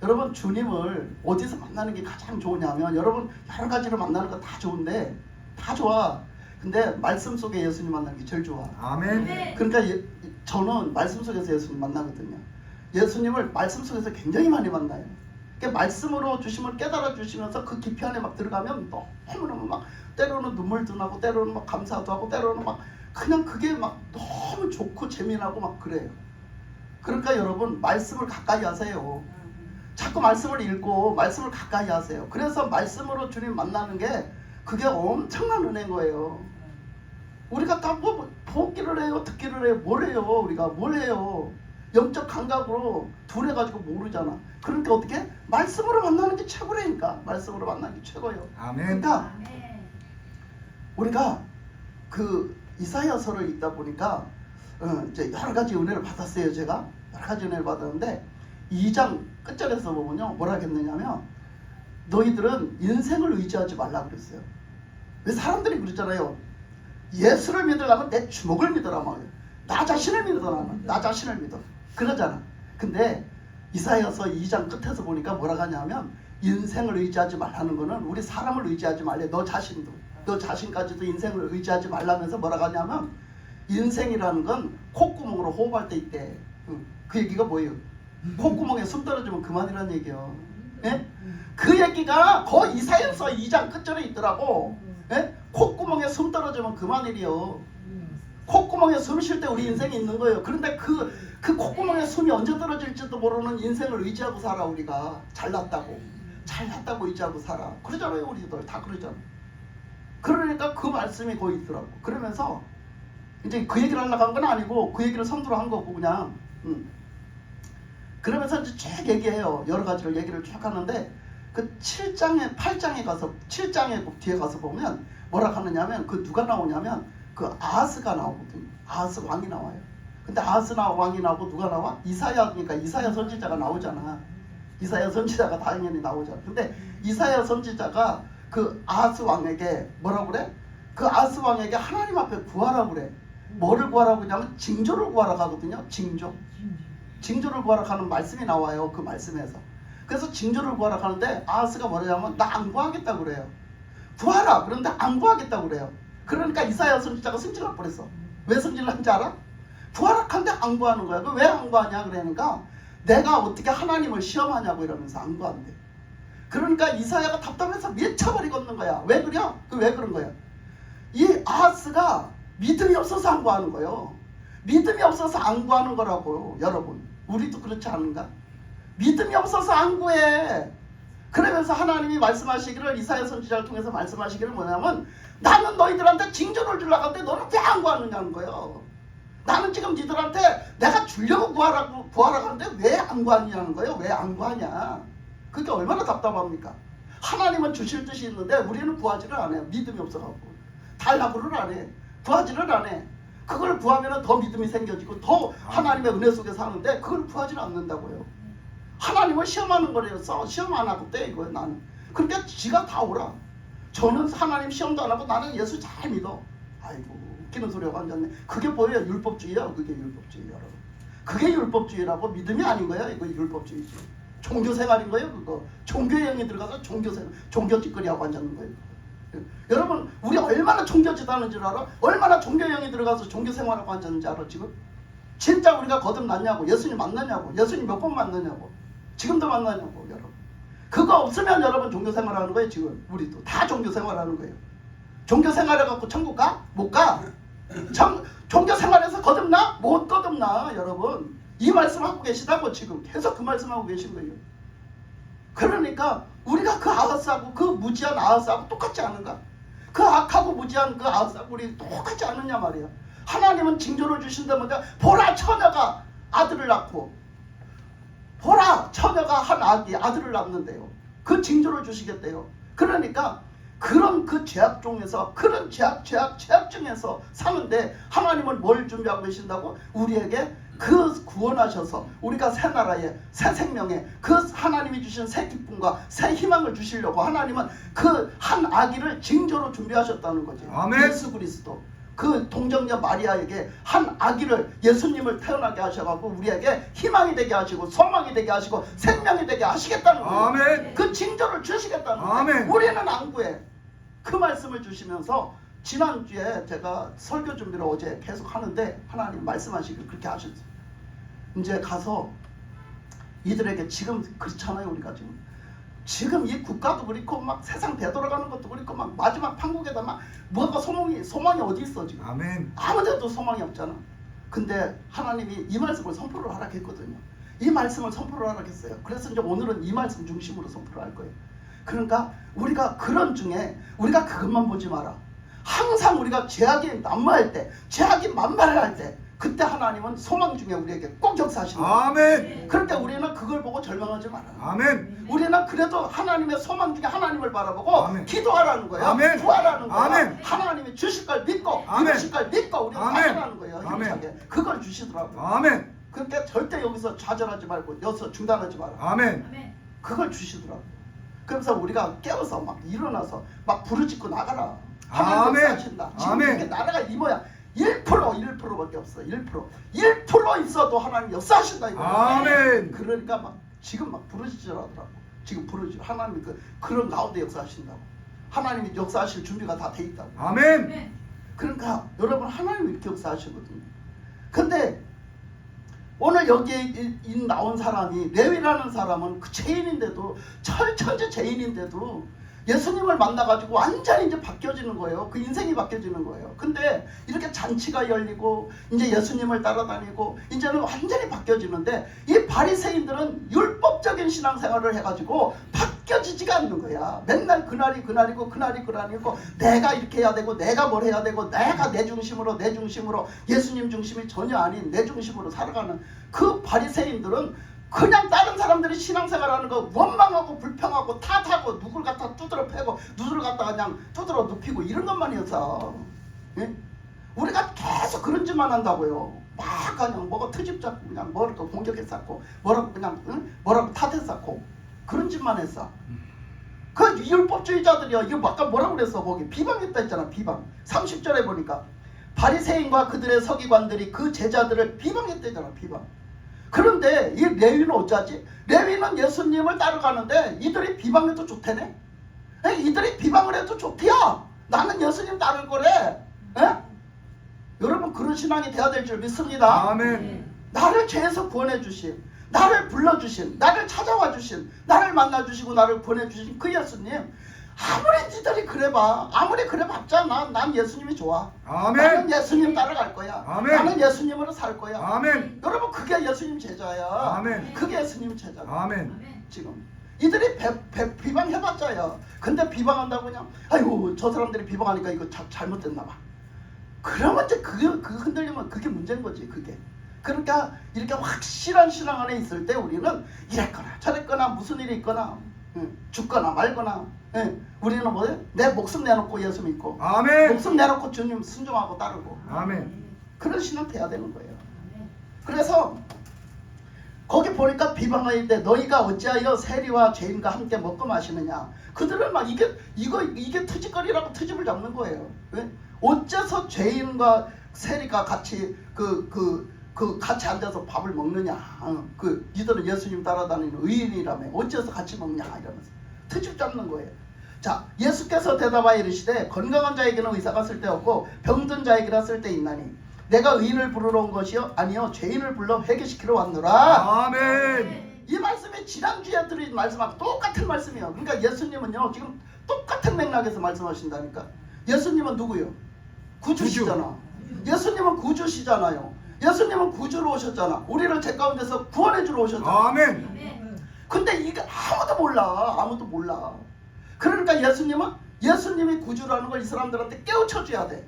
여러분 주님을 어디서 만나는 게 가장 좋으냐면 여러분 여러 가지로 만나는 거 다 좋은데 다 좋아. 근데 말씀 속에 예수님 만나는 게 제일 좋아. 아멘. 그러니까 저는 말씀 속에서 예수님 만나거든요. 예수님을 말씀 속에서 굉장히 많이 만나요. 그러니까 말씀으로 주심을 깨달아 주시면서 그 깊이 안에 막 들어가면 너무너무 막 때로는 눈물도 나고 때로는 막 감사도 하고 때로는 막 그냥 그게 막 너무 좋고 재미나고 막 그래요. 그러니까 여러분 말씀을 가까이 하세요. 자꾸 말씀을 읽고 말씀을 가까이 하세요. 그래서 말씀으로 주님 만나는 게 그게 엄청난 은혜인 거예요. 우리가 다 보기를 해요, 듣기를 해요, 뭘 해요? 우리가 뭘 해요? 영적 감각으로 둔해가지고 모르잖아. 그러니까 어떻게? 말씀으로 만나는 게 최고라니까. 말씀으로 만나는 게 최고예요. 아멘. 그러니까 우리가 그 이사야서를 읽다 보니까 이제 여러 가지 은혜를 받았어요. 제가 여러 가지 은혜를 받았는데 2장 끝절에서 보면요 뭐라 했느냐면 너희들은 인생을 의지하지 말라 그랬어요. 왜 사람들이 그러잖아요. 예수를 믿으려면 내 주먹을 믿어라 말이에요. 나 자신을 믿어. 나는 나 자신을 믿어 그러잖아. 근데 이사야서 2장 끝에서 보니까 뭐라고 하냐면 인생을 의지하지 말라는 거는 우리 사람을 의지하지 말래. 너 자신도 너 자신까지도 인생을 의지하지 말라면서 뭐라고 하냐면 인생이라는 건 콧구멍으로 호흡할 때 있대. 그 얘기가 뭐예요? 콧구멍에 숨 떨어지면 그만이라는 얘기예요. 예? 그 얘기가 거의 이사야서 2장 끝절에 있더라고. 예? 콧구멍에 숨 떨어지면 그만이래요. 콧구멍에 숨 쉴 때 우리 인생이 있는 거예요. 그런데 그 콧구멍에 숨이 언제 떨어질지도 모르는 인생을 의지하고 살아. 우리가 잘났다고 의지하고 살아. 그러잖아요. 우리들 다 그러잖아. 그러니까 그 말씀이 거기 있더라고. 그러면서 이제 그 얘기를 하려고 한 건 아니고 그 얘기를 선두로 한 거고 그냥 그러면서 이제 쭉 얘기해요. 여러 가지를 얘기를 쭉 하는데 그 7장에 8장에 가서 7장에 뒤에 가서 보면 뭐라 하느냐면 그 누가 나오냐면 그 아하스가 나오거든요. 아하스 왕이 나와요. 근데 아하스 왕이 나오고 누가 나와? 이사야니까 이사야 선지자가 나오잖아. 이사야 선지자가 당연히 나오잖아. 근데 이사야 선지자가 그 아하스 왕에게 뭐라고 그래? 그 아하스 왕에게 하나님 앞에 구하라고 그래. 뭐를 구하라고 하냐면 징조를 구하라고 하거든요. 징조를 구하라고 하는 말씀이 나와요. 그 말씀에서. 그래서 징조를 구하라고 하는데 아하스가 뭐냐면 나 안 구하겠다고 그래요. 구하라. 그런데 안 구하겠다고 그래요. 그러니까 이사야 선지자가 승질날 뻔했어. 왜 승질난지 알아? 구하라 한데 안 구하는 거야. 왜 안 구하냐 그러니까 내가 어떻게 하나님을 시험하냐고 이러면서 안 구한대. 그러니까 이사야가 답답해서 미쳐버리고 있는 거야. 왜 그래? 왜 그런 거야? 이 아하스가 믿음이 없어서 안 구하는 거예요. 믿음이 없어서 안 구하는 거라고요. 여러분 우리도 그렇지 않은가? 믿음이 없어서 안 구해. 그러면서 하나님이 말씀하시기를 이사야 선지자를 통해서 말씀하시기를 뭐냐면 나는 너희들한테 징조를 주려고 하는데 너는 왜 안 구하느냐는 거예요. 나는 지금 니들한테 내가 주려고 구하라고 하는데 왜 안 구하느냐는 거예요. 왜 안 구하냐. 그게 얼마나 답답합니까? 하나님은 주실 뜻이 있는데 우리는 구하지를 안 해요. 믿음이 없어갖고 달라고를 안 해. 구하지를 안 해. 그걸 구하면 더 믿음이 생겨지고 더 하나님의 은혜 속에 사는데 그걸 구하지를 않는다고요. 하나님을 시험하는 거래요. 시험 안 하고 때 이거예요. 나는. 그러니까 지가 다 오라. 저는 하나님 시험도 안 하고 나는 예수 잘 믿어. 아이고 웃기는 소리가 완전히. 그게 뭐예요? 율법주의야. 그게 율법주의 여러분. 그게 율법주의라고. 믿음이 아닌 거야. 이거 율법주의지. 종교생활인 거예요. 그거. 종교형이 들어가서 종교짓거리하고 앉는 거예요. 여러분 우리 얼마나 종교짓 하는 줄 알아? 얼마나 종교형이 들어가서 종교생활하고 앉았는지 알아 지금? 진짜 우리가 거듭났냐고. 예수님 만나냐고. 예수님 몇 번 만나냐고. 지금도 만나냐고 여러분. 그거 없으면 여러분 종교생활하는 거예요. 지금 우리도 다 종교생활하는 거예요. 종교생활해갖고 천국 가? 못 가. 종교생활에서 거듭나? 못 거듭나 여러분. 이 말씀하고 계시다고 지금 계속 그 말씀하고 계신 거예요. 그러니까 우리가 그 아하스하고 그 무지한 아하스하고 똑같지 않은가? 그 악하고 무지한 그 아하스하고 우리 똑같지 않느냐 말이야. 하나님은 징조를 주신다면 보라 처녀가 아들을 낳고 보라 처녀가 한 아들을 낳는데요. 그 징조를 주시겠대요. 그러니까 그런 그 죄악 중에서 그런 죄악 중에서 사는데 하나님은 뭘 준비하고 계신다고? 우리에게 그 구원하셔서 우리가 새 나라에 새 생명에 그 하나님이 주신 새 기쁨과 새 희망을 주시려고 하나님은 그 한 아기를 징조로 준비하셨다는 거지. 아멘. 예수 그리스도 그 동정녀 마리아에게 한 아기를 예수님을 태어나게 하셔가지고 우리에게 희망이 되게 하시고 소망이 되게 하시고 생명이 되게 하시겠다는 거예요. 아멘. 그 징조를 주시겠다는 거예요. 아멘. 우리는 안 구해. 그 말씀을 주시면서 지난주에 제가 설교 준비를 어제 계속 하는데 하나님 말씀하시길 그렇게 하셨어요. 이제 가서 이들에게 지금 그렇잖아요. 우리가 지금 이 국가도 그렇고 막 세상 되돌아가는 것도 그렇고 막 마지막 판국에다 막 뭐가 소망이 어디 있어 지금. 아멘. 아무데도 소망이 없잖아. 근데 하나님이 이 말씀을 선포를 하라 했거든요. 이 말씀을 선포를 하라 했어요. 그래서 이제 오늘은 이 말씀 중심으로 선포를 할 거예요. 그러니까 우리가 그런 중에 우리가 그것만 보지 마라. 항상 우리가 죄악이 난무할 때, 죄악이 만발할 때 그때 하나님은 소망 중에 우리에게 꼭 역사하시는 거예요. 아멘. 그러니까 우리는 그걸 보고 절망하지 마라. 아멘. 우리는 그래도 하나님의 소망 중에 하나님을 바라보고 아멘. 기도하라는 거예요. 아멘. 구하라는 거예요. 아멘. 하나님이 주실 걸 믿고 아멘. 이루실 걸 믿고 우리가 아멘. 확인하는 거예요. 아멘. 힘차게. 그걸 주시더라고요. 아멘. 그러니까 절대 여기서 좌절하지 말고 여기서 중단하지 마라. 아멘. 그걸 주시더라고요. 그래서 우리가 깨어서 막 일어나서 막 부르짖고 나가라. 하나님 아멘. 역사하신다. 지금 아멘. 이렇게 나라가 이 모양 1%밖에 없어. 1% 있어도 하나님 역사하신다 이거예요. 아멘. 그러니까 막 지금 막 부르짖으라더라고. 지금 부르짖. 하나님이 그런 가운데 역사하신다고. 하나님이 역사하실 준비가 다 돼 있다고. 아멘. 그러니까 여러분 하나님이 이렇게 역사하시거든요. 근데 오늘 여기에 나온 사람이 레위라는 사람은 그 죄인인데도 철천지 죄인인데도 예수님을 만나가지고 완전히 이제 바뀌어지는 거예요. 그 인생이 바뀌어지는 거예요. 근데 이렇게 잔치가 열리고 이제 예수님을 따라다니고 이제는 완전히 바뀌어지는데 이 바리새인들은 율법적인 신앙생활을 해가지고 바뀌어지지가 않는 거야. 맨날 그날이고 내가 이렇게 해야 되고 내가 뭘 해야 되고 내가 내 중심으로 예수님 중심이 전혀 아닌 내 중심으로 살아가는 그 바리새인들은 그냥 다른 사람들이 신앙생활하는 거 원망하고 불평하고 탓하고 누굴 갖다 두드러 패고 누구를 갖다 그냥 두드러 눕히고 이런 것만이었어. 예? 우리가 계속 그런 짓만 한다고요. 막 그냥 뭐가 트집 잡고 그냥 뭐라고 공격했었고 뭐라고 그냥 뭐라고 탓했었고 그런 짓만 했어. 그 율법주의자들이요. 이거 아까 뭐라고 그랬어? 거기 비방했다 했잖아. 비방. 30절에 보니까 바리새인과 그들의 서기관들이 그 제자들을 비방했대잖아. 비방. 그런데 이 레위는 어쩌지? 레위는 예수님을 따라가는데 이들이 비방해도 좋대네. 이들이 비방을 해도 좋대야. 나는 예수님 따를 거래. 에? 여러분 그런 신앙이 돼야 될 줄 믿습니다. 아멘. 나를 죄에서 구원해 주신, 나를 불러주신, 나를 찾아와 주신, 나를 만나 주시고 나를 구원해 주신 그 예수님, 아무리 니들이 그래봐, 아무리 그래봤자 난 예수님이 좋아. 아멘. 나는 예수님 따라갈 거야. 아멘. 나는 예수님으로 살 거야. 아멘. 여러분 그게 예수님 제자야. 아멘. 그게 예수님 제자야. 아멘. 지금 이들이 비방해봤자야. 근데 비방한다고 그냥 아이고 저 사람들이 비방하니까 이거 잘못됐나 봐. 그러면 이제 그 흔들리면 그게 문제인 거지. 그게. 그러니까 이렇게 확실한 신앙 안에 있을 때 우리는 이랬거나 저랬거나 무슨 일이 있거나 죽거나 말거나 우리는 뭐예요? 내 목숨 내놓고 예수 믿고 아멘. 목숨 내놓고 주님 순종하고 따르고 아멘. 그런 신앙 돼야 되는 거예요. 그래서 거기 보니까 비방할 때 너희가 어찌하여 세리와 죄인과 함께 먹고 마시느냐. 그들은 막 이게 트집거리라고 트집을 잡는 거예요. 왜? 어째서 죄인과 세리가 같이 같이 앉아서 밥을 먹느냐. 이들은 예수님 따라다니는 의인이라며 어째서 같이 먹냐 이러면서 트집 잡는 거예요. 자, 예수께서 대답하여 이르시되 건강한 자에게는 의사가 쓸데없고 병든 자에게나 쓸데있나니 내가 의인을 부르러 온 것이요 아니요 죄인을 불러 회개시키러 왔노라. 아멘. 이 말씀이 지난주에 드린 말씀하고 똑같은 말씀이에요. 그러니까 예수님은요 지금 똑같은 맥락에서 말씀하신다니까. 예수님은 누구요? 구주시잖아. 예수님은 구주시잖아요. 예수님은 구주로 오셨잖아. 우리를 죄 가운데서 구원해 주러 오셨잖아. 아멘. 근데 이게 아무도 몰라. 그러니까 예수님이 구주라는 걸 이 사람들한테 깨우쳐 줘야 돼.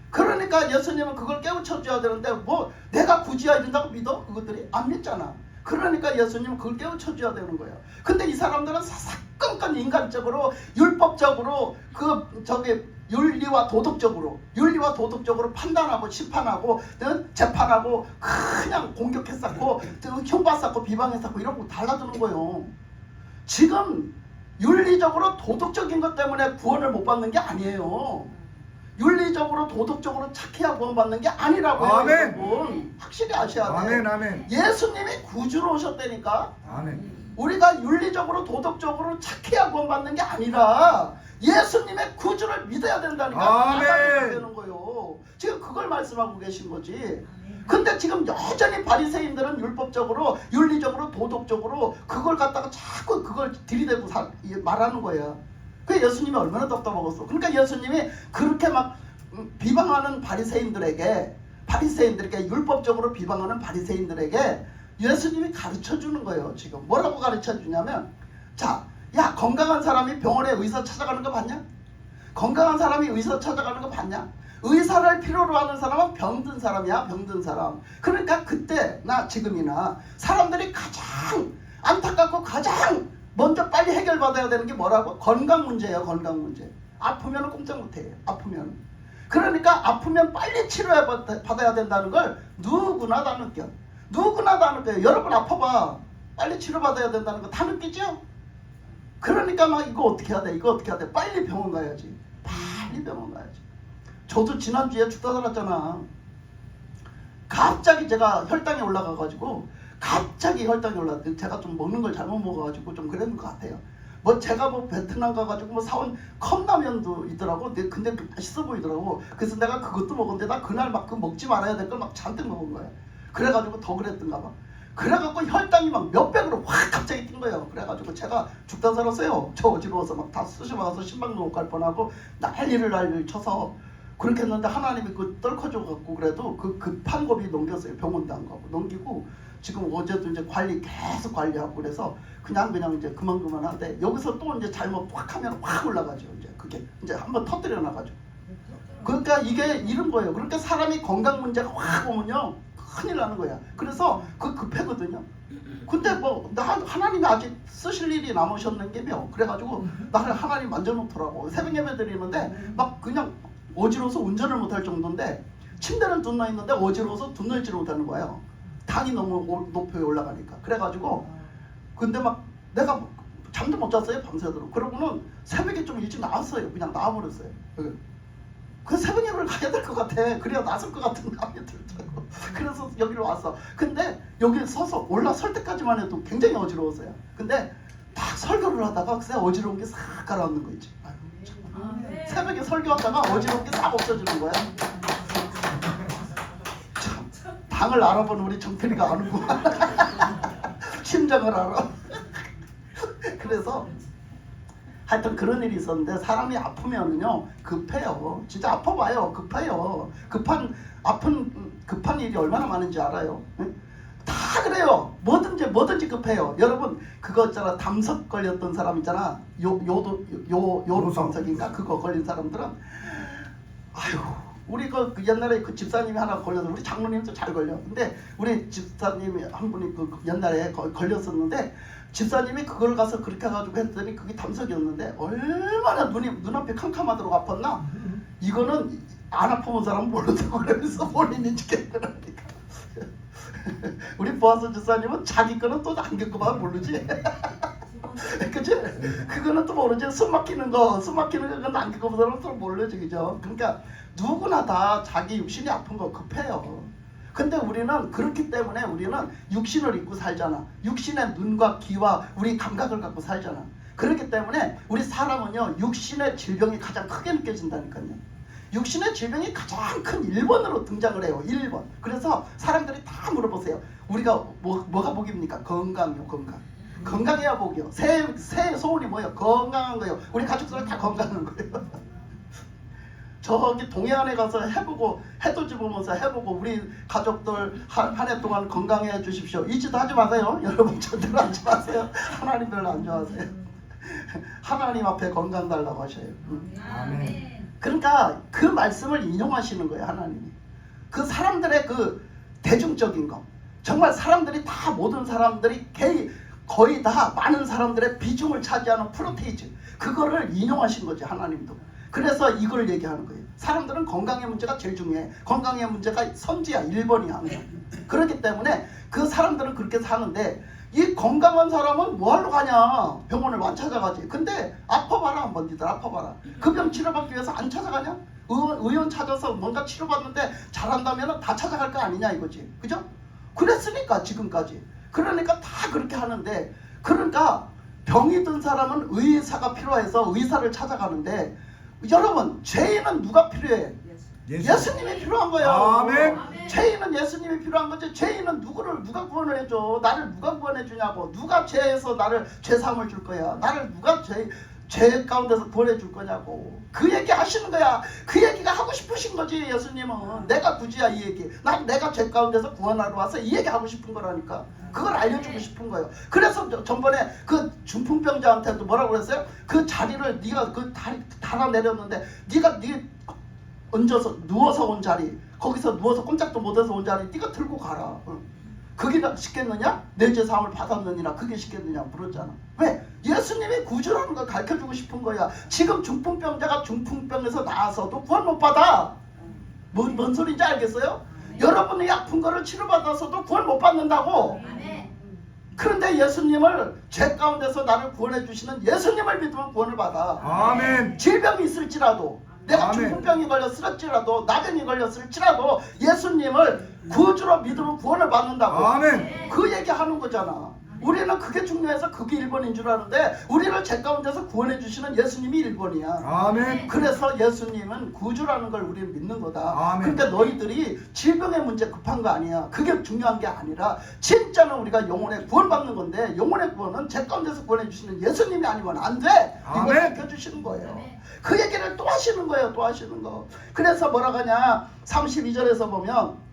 그러니까 예수님은 그걸 깨우쳐 줘야 되는데 뭐 내가 구주야 이런다고 믿어? 그것들이 안 믿잖아. 그러니까 예수님은 그걸 깨우쳐 줘야 되는 거예요. 근데 이 사람들은 사사건건 인간적으로 율법적으로 윤리와 도덕적으로 판단하고 심판하고 재판하고 그냥 공격했었고 흉봤었고 비방했었고 이런 거 달라드는 거예요. 지금 윤리적으로 도덕적인 것 때문에 구원을 못 받는 게 아니에요. 윤리적으로 도덕적으로 착해야 구원받는 게 아니라고요. 아멘. 여러분 확실히 아셔야 돼요. 아멘. 아멘. 예수님이 구주로 오셨다니까. 아멘. 우리가 윤리적으로 도덕적으로 착해야 구원받는 게 아니라 예수님의 구주를 믿어야 된다니까. 아멘. 받아들여야 되는 거예요. 지금 그걸 말씀하고 계신 거지. 근데 지금 여전히 바리새인들은 율법적으로 윤리적으로 도덕적으로 그걸 갖다가 자꾸 그걸 들이대고 말하는 거야. 그 예수님이 얼마나 답답하겠어. 그러니까 예수님이 그렇게 막 비방하는 바리새인들에게 율법적으로 비방하는 바리새인들에게 예수님이 가르쳐 주는 거예요. 지금 뭐라고 가르쳐 주냐면 자, 야 건강한 사람이 병원에 의사 찾아가는 거 봤냐? 건강한 사람이 의사 찾아가는 거 봤냐? 의사를 필요로 하는 사람은 병든 사람이야. 병든 사람. 그러니까 그때나 지금이나 사람들이 가장 안타깝고 가장 먼저 빨리 해결받아야 되는 게 뭐라고? 건강 문제예요. 건강 문제. 아프면 꼼짝 못해요. 아프면. 그러니까 아프면 빨리 치료해 받아야 된다는 걸 누구나 다 느껴. 누구나 다 느껴요. 여러분 아파봐. 빨리 치료받아야 된다는 거 다 느끼죠? 그러니까 막 이거 어떻게 해야 돼? 이거 어떻게 해야 돼? 빨리 병원 가야지. 빨리 병원 가야지. 저도 지난주에 죽다 살았잖아. 갑자기 제가 혈당이 올라가가지고 제가 좀 먹는 걸 잘못 먹어가지고 좀 그랬는 것 같아요. 뭐 제가 뭐 베트남 가가지고 뭐 사온 컵라면도 있더라고. 근데 맛있어 보이더라고. 그래서 내가 그것도 먹었는데 나 그날 막 그 먹지 말아야 될 걸 막 잔뜩 먹은 거야. 그래가지고 더 그랬던가 봐. 그래갖고 혈당이 막 몇백으로 확 갑자기 뛴 거예요. 그래가지고 제가 죽다 살았어요. 저 어지러워서 막 다 쑤셔박아서 신방도 못 갈 뻔하고 난리를 쳐서 그렇게 했는데 하나님이 그 떨커져갖고 그래도 그 급한 고비 넘겼어요. 병원도 안 가고 넘기고 지금 어제도 이제 계속 관리하고 그래서 그냥 이제 그만하는데 여기서 또 이제 잘못 확 하면 확 올라가죠. 이제 그게 이제 한번 터뜨려 놔가지고. 그러니까 이게 이런 거예요. 그러니까 사람이 건강 문제가 확 오면요 큰일 나는 거야. 그래서 급하거든요. 근데 뭐 하나님이 아직 쓰실 일이 남으셨는 게며 그래가지고 나를 하나님 만져놓더라고. 새벽 예배 드리는데 막 그냥 어지러워서 운전을 못할 정도인데 침대는 둔너 있는데 어지러워서 둔너지를 못하는 거예요. 당이 너무 높이 올라가니까. 그래가지고 근데 막 내가 잠도 못 잤어요 밤새도록. 그러고는 새벽에 좀 일찍 나왔어요. 그냥 나와버렸어요. 그 새벽에 가야 될 것 같아. 그래야 나설 것 같은 마음이 들더라고. 그래서 여기로 왔어. 근데 여기 서서 올라설 때까지만 해도 굉장히 어지러웠어요. 근데 딱 설교를 하다가 그새 어지러운 게 싹 가라앉는 거 있지. 아유, 참. 새벽에 설교하다가 어지러운 게 싹 없어지는 거야. 참, 당을 알아본 우리 정필이가 아는구만. 심장을 알아. 그래서 하여튼 그런 일이 있었는데 사람이 아프면은요 급해요. 진짜 아파봐요. 급해요. 급한 일이 얼마나 많은지 알아요. 응? 다 그래요. 뭐든지 급해요. 여러분 그거 있잖아. 담석 걸렸던 사람 있잖아. 요로 담석인가 그거 걸린 사람들은 아유 우리 그 옛날에 그 집사님이 하나 걸려서 우리 장로님도 잘 걸려. 근데 우리 집사님이 한 분이 그 옛날에 걸렸었는데 집사님이 그걸 가서 그렇게 해가지고 했더니 그게 담석이었는데 얼마나 눈앞이 캄캄하도록 아팠나? 이거는 안 아프면 사람은 모른다고 그러면서 본인이 죽겠더라니까. 우리 보아서 집사님은 자기 거는 또 안 겪어봐도 모르지. 그치? 그거는 또 모르지. 숨 막히는 거는 안 겪어본 사람은 또 모르지. 그죠? 그러니까 누구나 다 자기 육신이 아픈 거 급해요. 근데 우리는 그렇기 때문에 우리는 육신을 입고 살잖아. 육신의 눈과 귀와 우리 감각을 갖고 살잖아. 그렇기 때문에 우리 사람은요 육신의 질병이 가장 크게 느껴진다니까요. 육신의 질병이 가장 큰 1번으로 등장을 해요. 1번. 그래서 사람들이 다 물어보세요. 우리가 뭐가 복입니까? 건강이요. 건강. 건강해야 복이요. 새해 소원이 뭐예요? 건강한 거예요. 우리 가족들 다 건강한 거예요. 저기 동해안에 가서 해보고 해돋이 보면서 해보고 우리 가족들 한 해 동안 건강해 주십시오. 이 짓 하지 마세요. 여러분 절대로 하지 마세요. 하나님 별로 안 좋아하세요. 하나님 앞에 건강 달라고 하셔요. 아멘. 그러니까 그 말씀을 인용하시는 거예요. 하나님이. 그 사람들의 그 대중적인 거. 정말 사람들이 다 모든 사람들이 거의 다 많은 사람들의 비중을 차지하는 프로테이즈. 그거를 인용하신 거지 하나님도. 그래서 이걸 얘기하는 거예요. 사람들은 건강의 문제가 제일 중요해. 건강의 문제가 선지야. 1번이야 항상. 그렇기 때문에 그 사람들은 그렇게 사는데 이 건강한 사람은 뭐하러 가냐. 병원을 안 찾아가지. 근데 아파봐라 한번 니들 아파봐라. 그 병 치료받기 위해서 안 찾아가냐? 의원 찾아서 뭔가 치료받는데 잘한다면 다 찾아갈 거 아니냐 이거지. 그죠? 그랬으니까 지금까지. 그러니까 다 그렇게 하는데 그러니까 병이 든 사람은 의사가 필요해서 의사를 찾아가는데 여러분 죄인은 누가 필요해? 예수님이 필요한 거예요. 아멘. 죄인은 예수님이 필요한 거지. 죄인은 누가 구원을 해줘? 나를 누가 구원해 주냐고. 누가 죄에서 나를 죄사함을 줄 거야. 나를 누가 죄 가운데서 구원해 줄 거냐고. 그 얘기 하시는 거야. 그 얘기가 하고 싶으신 거지. 예수님은 내가 굳이야 이 얘기. 내가 죄 가운데서 구원하러 와서 이 얘기 하고 싶은 거라니까. 그걸 알려주고 싶은 거예요. 그래서 전번에 그 중풍병자한테도 뭐라고 그랬어요? 그 자리를 네가 그 달아 내렸는데 네가 얹어서 누워서 온 자리, 거기서 누워서 꼼짝도 못해서 온 자리 네가 들고 가라. 그게 쉽겠느냐? 내 죄 사함을 받았느니라. 그게 쉽겠느냐 물었잖아. 왜? 예수님이 구주라는 걸 가르쳐주고 싶은 거야. 지금 중풍병자가 중풍병에서 나와서도 구원 못 받아. 뭔 소리인지 알겠어요? 여러분이 아픈 거를 치료받아서도 구원 못 받는다고. 그런데 예수님을 죄 가운데서 나를 구원해 주시는 예수님을 믿으면 구원을 받아. 아멘. 질병이 있을지라도 내가 아멘. 중풍병이 걸렸을지라도 나병이 걸렸을지라도 예수님을 구주로 믿으면 구원을 받는다고. 아멘. 그 얘기하는 거잖아. 우리는 그게 중요해서 그게 1번인 줄 아는데 우리를 죄 가운데서 구원해 주시는 예수님이 1번이야. 아멘. 그래서 예수님은 구주라는 걸 우리는 믿는 거다. 아멘. 그러니까 너희들이 질병의 문제 급한 거 아니야. 그게 중요한 게 아니라 진짜는 우리가 영혼의 구원받는 건데 영혼의 구원은 죄 가운데서 구원해 주시는 예수님이 아니면 안 돼. 이걸 아멘. 밝혀주시는 거예요. 그 얘기를 또 하시는 거예요. 또 하시는 거. 그래서 뭐라고 하냐 32절에서 보면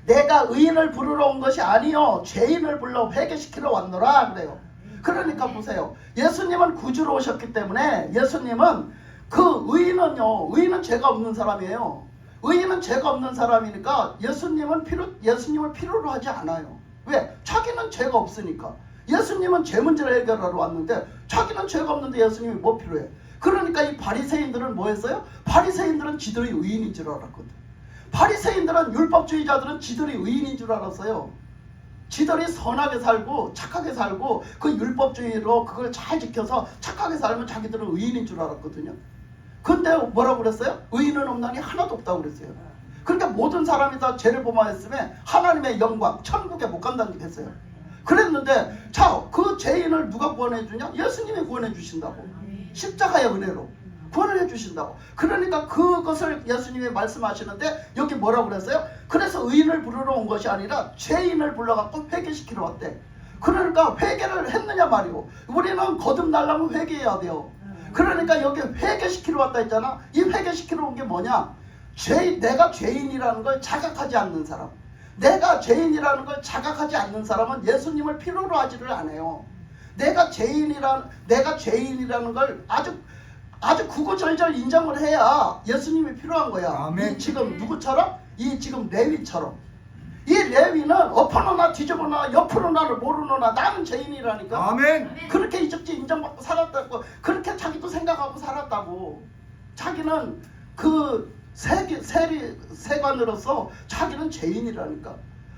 내가 의인을 부르러 온 것이 아니요 죄인을 불러 회개시키러 왔노라 그래요. 그러니까 보세요. 예수님은 구주로 오셨기 때문에 예수님은 그 의인은 죄가 없는 사람이에요. 의인은 죄가 없는 사람이니까 예수님을 필요로 하지 않아요. 왜? 자기는 죄가 없으니까. 예수님은 죄 문제를 해결하러 왔는데 자기는 죄가 없는데 예수님이 뭐 필요해? 그러니까 이 바리새인들은 뭐 했어요? 바리새인들은 지들이 의인인 줄 알았거든. 바리새인들은 율법주의자들은 지들이 의인인 줄 알았어요. 지들이 선하게 살고 착하게 살고 그 율법주의로 그걸 잘 지켜서 착하게 살면 자기들은 의인인 줄 알았거든요. 근데 뭐라고 그랬어요? 의인은 없나니 하나도 없다고 그랬어요. 그러니까 모든 사람이 다 죄를 범하였으면 하나님의 영광 천국에 못 간다는 게 했어요. 그랬는데 자, 그 죄인을 누가 구원해 주냐? 예수님이 구원해 주신다고. 십자가의 은혜로 구원을 해주신다고. 그러니까 그것을 예수님이 말씀하시는데 여기 뭐라고 그랬어요? 그래서 의인을 부르러 온 것이 아니라 죄인을 불러갖고 회개시키러 왔대. 그러니까 회개를 했느냐 말이오. 우리는 거듭나려면 회개해야 돼요. 그러니까 여기 회개시키러 왔다 했잖아. 이 회개시키러 온 게 뭐냐? 내가 죄인이라는 걸 자각하지 않는 사람. 내가 죄인이라는 걸 자각하지 않는 사람은 예수님을 필요로 하지를 않아요. 내가 죄인이라는 걸 아주 구구절절 인정을 해야 예수님이 필요한 거야. 아멘. 이 지금 누구처럼? 이 지금 레위처럼. 이 레위는 엎어놓나 뒤집어놓나 옆으로나를 모르노나 나는 죄인이라니까. 아멘. 그렇게 이적지 인정받고 살았다고. 그렇게 자기도 생각하고 살았다고. 자기는 그 세관으로서 자기는 죄인이라니까.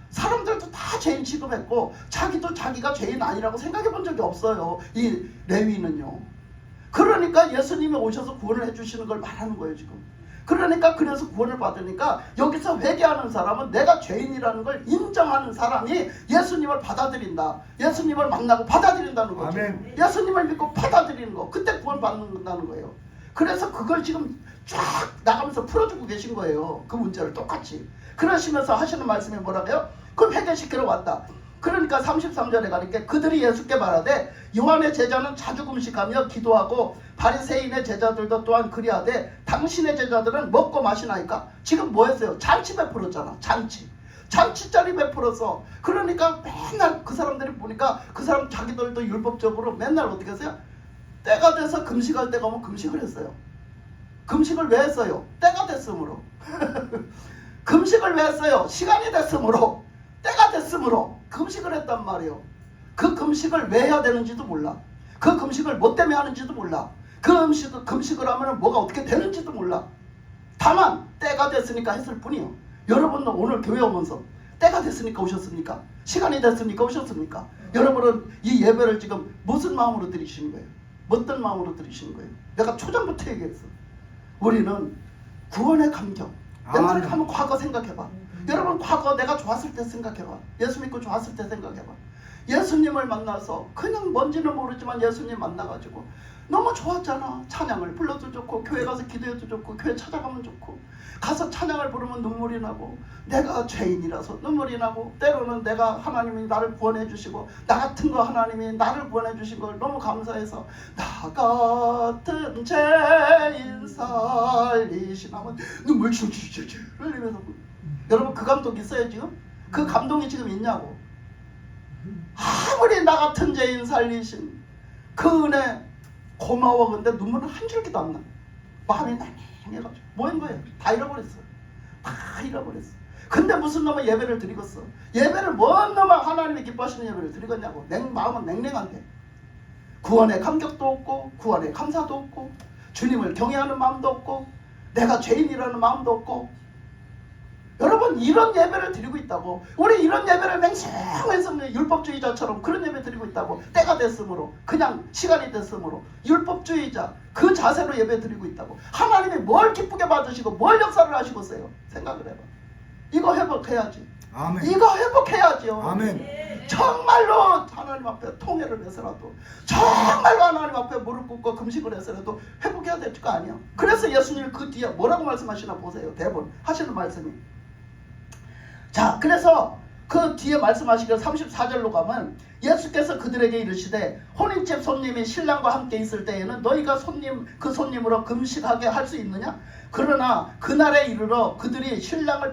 사람들도 다 죄인 취급했고 자기도 자기가 죄인 아니라고 생각해 본 적이 없어요. 이 레위는요. 그러니까 예수님이 오셔서 구원을 해주시는 걸 말하는 거예요 지금. 그러니까 그래서 구원을 받으니까 여기서 회개하는 사람은 내가 죄인이라는 걸 인정하는 사람이 예수님을 받아들인다. 예수님을 만나고 받아들인다는 거죠. 아멘. 예수님을 믿고 받아들이는 거. 그때 구원 받는다는 거예요. 그래서 그걸 지금 쫙 나가면서 풀어주고 계신 거예요. 그 문제를 똑같이. 그러시면서 하시는 말씀이 뭐라고요? 그럼 회개시키러 왔다. 그러니까 33절에 가니까 그들이 예수께 말하되 요한의 제자는 자주 금식하며 기도하고 바리새인의 제자들도 또한 그리하되 당신의 제자들은 먹고 마시나이까? 지금 뭐 했어요? 잔치 베풀었잖아. 잔치자리 베풀었어. 그러니까 맨날 그 사람들이 보니까 그 사람 자기들도 율법적으로 맨날 어떻게 했어요? 때가 돼서 금식할 때가 오면 금식을 했어요. 금식을 왜 했어요? 때가 됐으므로. 금식을 왜 했어요? 시간이 됐으므로. 때가 됐으므로 금식을 했단 말이에요. 그 금식을 왜 해야 되는지도 몰라. 그 금식을 뭐 때문에 하는지도 몰라. 그 금식을 하면 뭐가 어떻게 되는지도 몰라. 다만 때가 됐으니까 했을 뿐이요. 여러분은 오늘 교회 오면서 때가 됐으니까 오셨습니까? 시간이 됐으니까 오셨습니까? 여러분은 이 예배를 지금 무슨 마음으로 드리시는 거예요? 어떤 마음으로 드리시는 거예요? 내가 초장부터 얘기했어. 우리는 구원의 감격. 옛날에 가면 과거 생각해봐. 여러분 과거 내가 좋았을 때 생각해봐. 예수 믿고 좋았을 때 생각해봐. 예수님을 만나서 그냥 뭔지는 모르지만 예수님 만나가지고 너무 좋았잖아. 찬양을 불러도 좋고 교회 가서 기도해도 좋고 교회 찾아가면 좋고 가서 찬양을 부르면 눈물이 나고 내가 죄인이라서 눈물이 나고 때로는 내가 하나님이 나를 구원해 주시고 나 같은 거 하나님이 나를 구원해 주신 걸 너무 감사해서 나 같은 죄인 살리시나면 눈물 줄줄줄줄 흘리면서 여러분 그 감동 있어요 지금? 그 감동이 지금 있냐고. 아무리 나 같은 죄인 살리신 그 은혜 고마워. 근데 눈물은 한 줄기도 안 나. 마음이 난해가지고 뭐인 거예요? 다 잃어버렸어. 다 잃어버렸어. 근데 무슨 놈의 예배를 드리겠어? 예배를 뭔 놈의 하나님이 기뻐하시는 예배를 드리겠냐고. 마음은 냉랭한데 구원의 감격도 없고 구원의 감사도 없고 주님을 경외하는 마음도 없고 내가 죄인이라는 마음도 없고. 여러분 이런 예배를 드리고 있다고. 우리 이런 예배를 맹생해서 율법주의자처럼 그런 예배 드리고 있다고. 때가 됐으므로 그냥 시간이 됐으므로 율법주의자 그 자세로 예배 드리고 있다고. 하나님이 뭘 기쁘게 받으시고 뭘 역사를 하시고세요. 생각을 해봐. 이거 회복해야지. 아멘. 이거 회복해야죠. 아멘. 정말로 하나님 앞에 통회를 해서라도 정말로 하나님 앞에 무릎 꿇고 금식을 해서라도 회복해야 될 거 아니야. 그래서 예수님 그 뒤에 뭐라고 말씀하시나 보세요. 대본 하시는 말씀이. 자, 그래서 그 뒤에 말씀하시기를 34절로 가면 예수께서 그들에게 이르시되 혼인집 손님이 신랑과 함께 있을 때에는 너희가 그 손님으로 금식하게 할 수 있느냐? 그러나 그날에 이르러 그들이 신랑을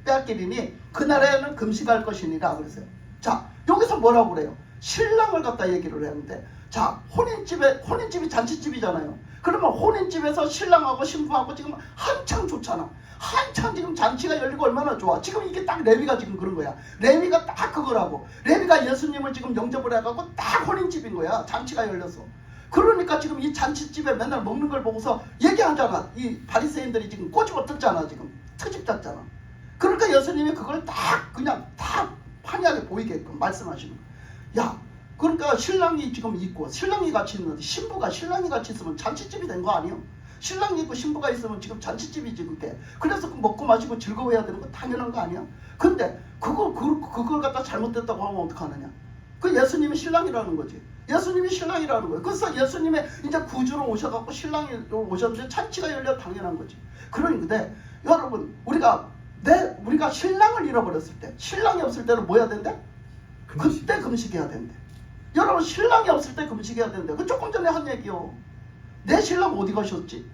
빼앗기리니 그날에는 금식할 것이니라 그랬어요. 자, 여기서 뭐라고 그래요? 신랑을 갖다 얘기를 했는데, 자, 혼인집이 잔치집이잖아요. 그러면 혼인집에서 신랑하고 신부하고 지금 한창 좋잖아. 한창 지금 잔치가 열리고 얼마나 좋아. 지금 이게 딱 레위가 지금 그런 거야. 레위가 딱 그거라고. 레위가 예수님을 지금 영접을 해갖고 딱 혼인집인 거야. 잔치가 열려서. 그러니까 지금 이 잔치집에 맨날 먹는 걸 보고서 얘기하잖아. 이 바리새인들이 지금 꼬집어 뜯잖아 지금. 트집 잡잖아. 그러니까 예수님이 그걸 딱 그냥 다 판이하게 보이게끔 말씀하시는 거야. 야, 그러니까 신랑이 지금 있고 신랑이 같이 있는데 신부가 신랑이 같이 있으면 잔치집이 된 거 아니에요? 신랑이 있고 신부가 있으면 지금 잔치집이지 그게. 그래서 먹고 마시고 즐거워해야 되는 거 당연한 거 아니야? 근데 그걸 갖다 잘못됐다고 하면 어떡하느냐? 그 예수님이 신랑이라는 거지. 예수님이 신랑이라는 거예요. 그래서 예수님이 이제 구주로 오셔갖고 신랑이 오셨는데 잔치가 열려 당연한 거지. 그런데 여러분 우리가 신랑을 잃어버렸을 때, 신랑이 없을 때는 뭐 해야 된대? 그때 금식해야 된대. 여러분 신랑이 없을 때 금식해야 된대. 그 조금 전에 한 얘기요. 내 신랑 어디 가셨지?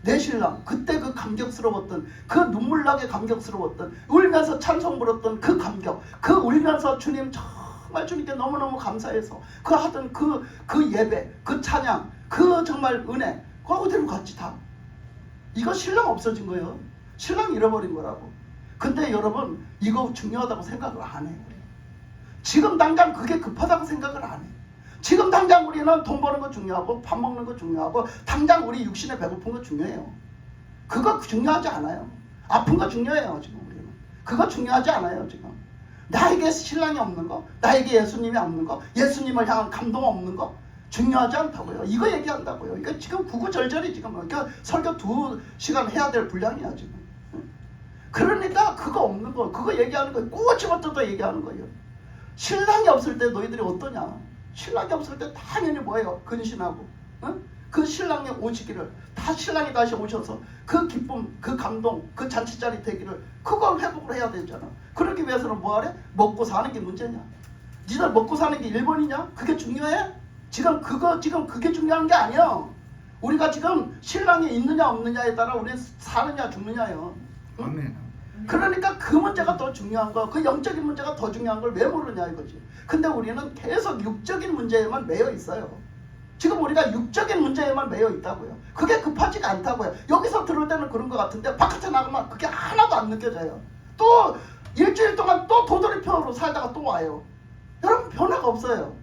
내 신랑 그때 그 감격스러웠던 그 눈물나게 감격스러웠던 울면서 찬송 부렸던 그 감격, 그 울면서 주님 정말 주님께 너무너무 감사해서 그 하던 그 예배, 그 찬양, 그 정말 은혜 그거 어디로 갔지 다? 이거 신랑 없어진 거예요. 신랑 잃어버린 거라고. 근데 여러분 이거 중요하다고 생각을 안 해요. 지금 당장 그게 급하다고 생각을 안 해. 지금 당장 우리는 돈 버는 거 중요하고 밥 먹는 거 중요하고 당장 우리 육신에 배고픈 거 중요해요. 그거 중요하지 않아요. 아픈 거 중요해요. 지금 우리는 그거 중요하지 않아요. 지금 나에게 신랑이 없는 거, 나에게 예수님이 없는 거, 예수님을 향한 감동 없는 거 중요하지 않다고요. 이거 얘기한다고요. 이거 지금 구구절절이 지금 그러니까 설교 2시간 해야 될 분량이야 지금. 그러니까 그거 없는 거, 그거 얘기하는 거예요. 꼬치부터 얘기하는 거예요. 신랑이 없을 때 너희들이 어떠냐? 신랑이 없을 때 당연히 뭐예요? 근신하고 그 신랑이 오시기를 다 신랑이 다시 오셔서 그 기쁨, 그 감동, 그 잔치자리 되기를 그걸 회복을 해야 되잖아. 그러기 위해서는 뭐하래? 먹고 사는 게 문제냐? 니들 먹고 사는 게 1번이냐? 그게 중요해? 지금 그게 중요한 게 아니야. 우리가 지금 신랑이 있느냐 없느냐에 따라 우리 사느냐 죽느냐요. 응? 아멘. 그러니까 그 문제가 더 중요한 거, 그 영적인 문제가 더 중요한 걸 왜 모르냐 이거지. 근데 우리는 계속 육적인 문제에만 매여 있어요. 지금 우리가 육적인 문제에만 매여 있다고요. 그게 급하지가 않다고요. 여기서 들을 때는 그런 것 같은데 바깥에 나가면 그게 하나도 안 느껴져요. 또 일주일 동안 또 도돌이표로 살다가 또 와요. 여러분 변화가 없어요.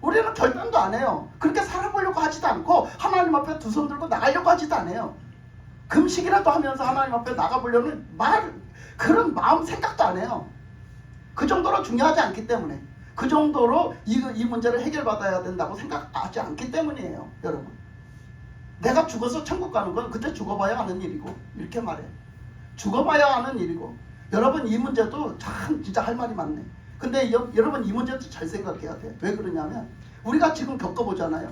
우리는 결단도 안 해요. 그렇게 살아보려고 하지도 않고 하나님 앞에 두 손 들고 나가려고 하지도 않아요. 금식이라도 하면서 하나님 앞에 나가보려는 그런 마음 생각도 안 해요. 그 정도로 중요하지 않기 때문에, 그 정도로 이 문제를 해결받아야 된다고 생각하지 않기 때문이에요. 여러분 내가 죽어서 천국 가는 건 그때 죽어봐야 하는 일이고, 이렇게 말해. 죽어봐야 하는 일이고. 여러분 이 문제도 참 진짜 할 말이 많네. 근데 여러분 이 문제도 잘 생각해야 돼. 왜 그러냐면 우리가 지금 겪어보잖아요.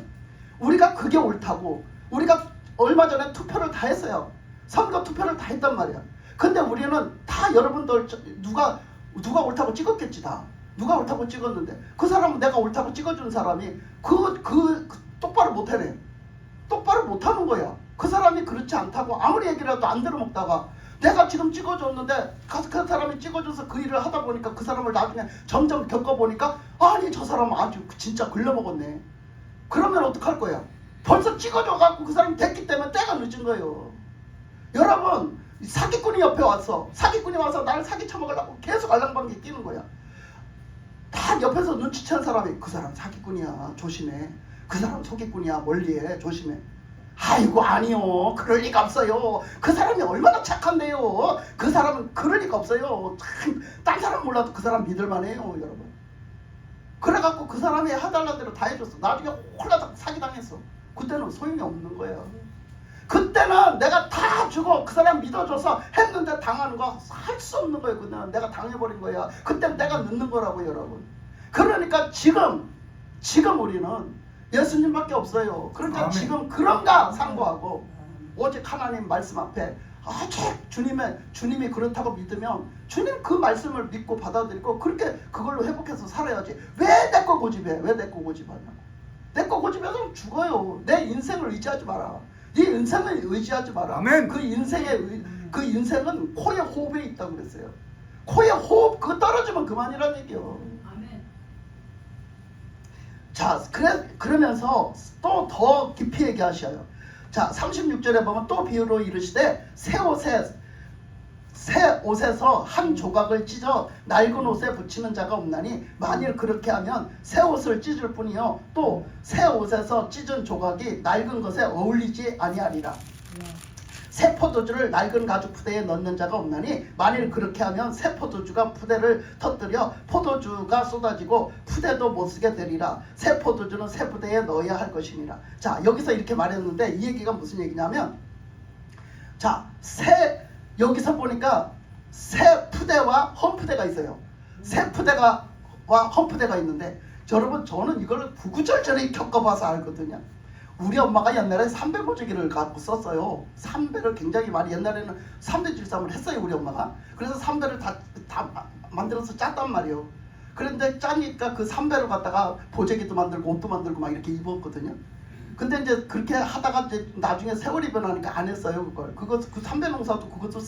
우리가 그게 옳다고, 우리가 얼마 전에 투표를 다 했어요. 선거 투표를 다 했단 말이야. 근데 우리는 다 여러분들 누가 옳다고 찍었겠지. 다 누가 옳다고 찍었는데 그 사람은 내가 옳다고 찍어준 사람이 똑바로 못하네. 똑바로 못하는 거야. 그 사람이 그렇지 않다고 아무리 얘기라도 안 들어먹다가 내가 지금 찍어줬는데 그 사람이 찍어줘서 그 일을 하다 보니까 그 사람을 나중에 점점 겪어보니까 아니 저 사람 아주 진짜 글러먹었네. 그러면 어떡할 거야? 벌써 찍어줘갖고 그 사람이 됐기 때문에 때가 늦은 거예요. 여러분 사기꾼이 옆에 왔어. 사기꾼이 와서 나를 사기쳐먹으려고 계속 알랑방귀 끼는 거야. 다 옆에서 눈치챈 사람이 그 사람 사기꾼이야 조심해. 그 사람 소기꾼이야 멀리해 조심해. 아이고 아니요 그럴 리가 없어요. 그 사람이 얼마나 착한데요. 그 사람은 그럴 리가 없어요. 참 딴 사람 몰라도 그 사람 믿을만해요 여러분. 그래갖고 그 사람이 해달라는 대로 다 해줬어. 나중에 홀라당 사기당했어. 그때는 소용이 없는 거예요. 그때는 내가 다 주고 그 사람 믿어줘서 했는데 당하는 거 할 수 없는 거예요. 그때는 내가 당해버린 거야. 그때는 내가 늦는 거라고 여러분. 그러니까 지금 우리는 예수님밖에 없어요. 그러니까 아멘. 지금 그런가 상고하고 오직 하나님 말씀 앞에 주님이 그렇다고 믿으면 주님 그 말씀을 믿고 받아들이고 그렇게 그걸로 회복해서 살아야지. 왜 내 거 고집해? 왜 내 거 고집하냐고. 내 거 고집해서 죽어요. 내 인생을 의지하지 마라. 네 인생을 의지하지 마라. 아멘. 그 인생은 코의 호흡에 있다고 그랬어요. 코의 호흡 그거 떨어지면 그만이란 얘기요. 아멘. 자, 그러면서 또 더 깊이 얘기하셔요. 자, 36절에 보면 또 비유로 이르시되 새 옷에서 한 조각을 찢어 낡은 옷에 붙이는 자가 없나니 만일 그렇게 하면 새 옷을 찢을 뿐이요 또 새 옷에서 찢은 조각이 낡은 것에 어울리지 아니하리라. 새 포도주를 낡은 가죽 푸대에 넣는 자가 없나니 만일 그렇게 하면 새 포도주가 푸대를 터뜨려 포도주가 쏟아지고 푸대도 못 쓰게 되리라. 새 포도주는 새 푸대에 넣어야 할 것이니라. 자, 여기서 이렇게 말했는데 이 얘기가 무슨 얘기냐면, 자, 여기서 보니까 새 푸대와 헌 푸대가 있어요. 새 푸대와 헌 푸대가 있는데, 여러분 저는 이걸 구구절절히 겪어봐서 알거든요. 우리 엄마가 옛날에 삼배 보재기를 갖고 썼어요. 삼배를 굉장히 많이, 옛날에는 삼배질삼을 했어요 우리 엄마가. 그래서 삼배를 다 만들어서 짰단 말이에요. 그런데 짜니까 그 삼배를 갖다가 보재기도 만들고 옷도 만들고 막 이렇게 입었거든요. 근데 이제 그렇게 하다가 이제 나중에 세월이 변하니까 안 했어요 그걸. 그 삼배 농사도 그것도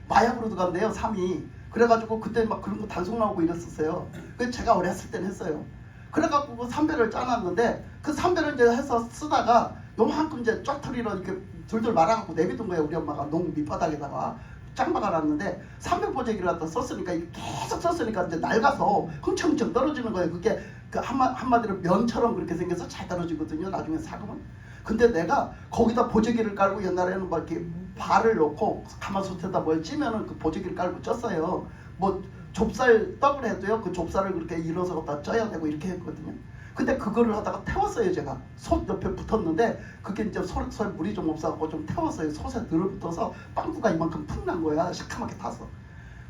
마약으로 들어간대요, 삼이. 그래가지고 그때 막 그런 거 단속 나오고 이랬었어요. 그래서 제가 어렸을 땐 했어요. 그래갖고 그 삼배를 짜놨는데 그 삼배를 이제 해서 쓰다가 요만큼 이제 쫙터리로 이렇게 둘둘 말아갖고 내비둔 거예요. 우리 엄마가 농 밑바닥에다가 짱 박아놨는데 삼배 보재기를 갖다 썼으니까 이게 계속 썼으니까 이제 낡아서 흥청흥청 떨어지는 거예요. 그게 그 한마디로 면처럼 그렇게 생겨서 잘 떨어지거든요, 나중에 삭으면. 근데 내가 거기다 보재기를 깔고, 옛날에는 막 이렇게 발을 넣고 가마솥에다 뭘 찌면은 그 보재기를 깔고 쪘어요. 뭐 좁쌀 떡을 해도요, 그 좁쌀을 그렇게 일어서 갖다 쪄야 되고 이렇게 했거든요. 근데 그거를 하다가 태웠어요. 제가 솥 옆에 붙었는데 그게 이제 솥 물이 좀 없어갖고 좀 태웠어요. 솥에 들어붙어서 빵꾸가 이만큼 푹 난 거야, 시커멓게 타서.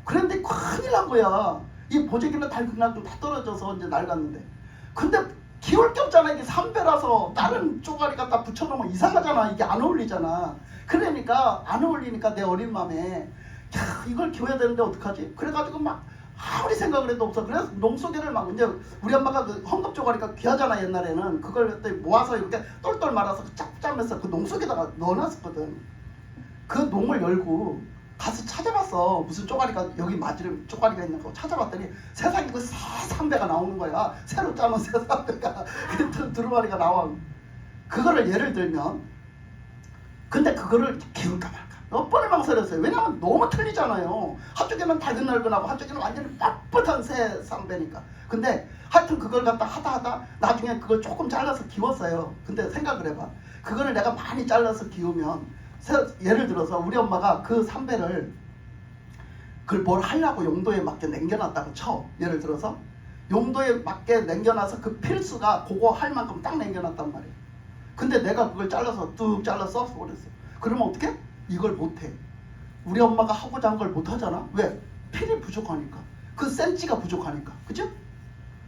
그런데 큰일 난 거야. 이 보재기는 달그날도 다 떨어져서 이제 낡았는데. 근데 기울 게 없잖아. 이게 삼배라서 다른 쪼가리 갖다 붙여놓으면 이상하잖아. 이게 안 어울리잖아. 그러니까 안 어울리니까 내 어린 마음에, 야, 이걸 키워야 되는데 어떡하지? 그래가지고 막 아무리 생각을 해도 없어. 그래서 농소개를 막, 이제 우리 엄마가 그 헝겊 쪼가리가 귀하잖아 옛날에는. 그걸 그때 모아서 이렇게 똘똘 말아서 짭짭해서 그 농속에다가 넣어놨었거든. 그 농을 열고 가서 찾아봤어. 무슨 쪼가리가 여기 맞을 쪼가리가 있는 거 찾아봤더니 세상에 그 새 삼배가 나오는 거야. 새로 짜놓은 새 삼배가 두루마리가 나와. 그거를 예를 들면, 근데 그거를 기울까 말까 몇 번을 망설였어요. 왜냐면 너무 틀리잖아요. 한쪽에는 달근날근하고 한쪽에는 완전히 뻣뻣한 새 삼배니까. 근데 하여튼 그걸 갖다 하다 나중에 그걸 조금 잘라서 기웠어요. 근데 생각을 해봐. 그거를 내가 많이 잘라서 기우면, 예를 들어서 우리 엄마가 그 삼배를 그걸 뭘 하려고 용도에 맞게 남겨놨다고 쳐. 예를 들어서 용도에 맞게 남겨놔서 그 필수가 그거 할 만큼 딱 남겨놨단 말이에요. 근데 내가 그걸 잘라서 뚝 잘라서 써버렸어. 그러면 어떻게? 이걸 못해. 우리 엄마가 하고자 한 걸 못하잖아. 왜? 필이 부족하니까. 그 센치가 부족하니까. 그죠?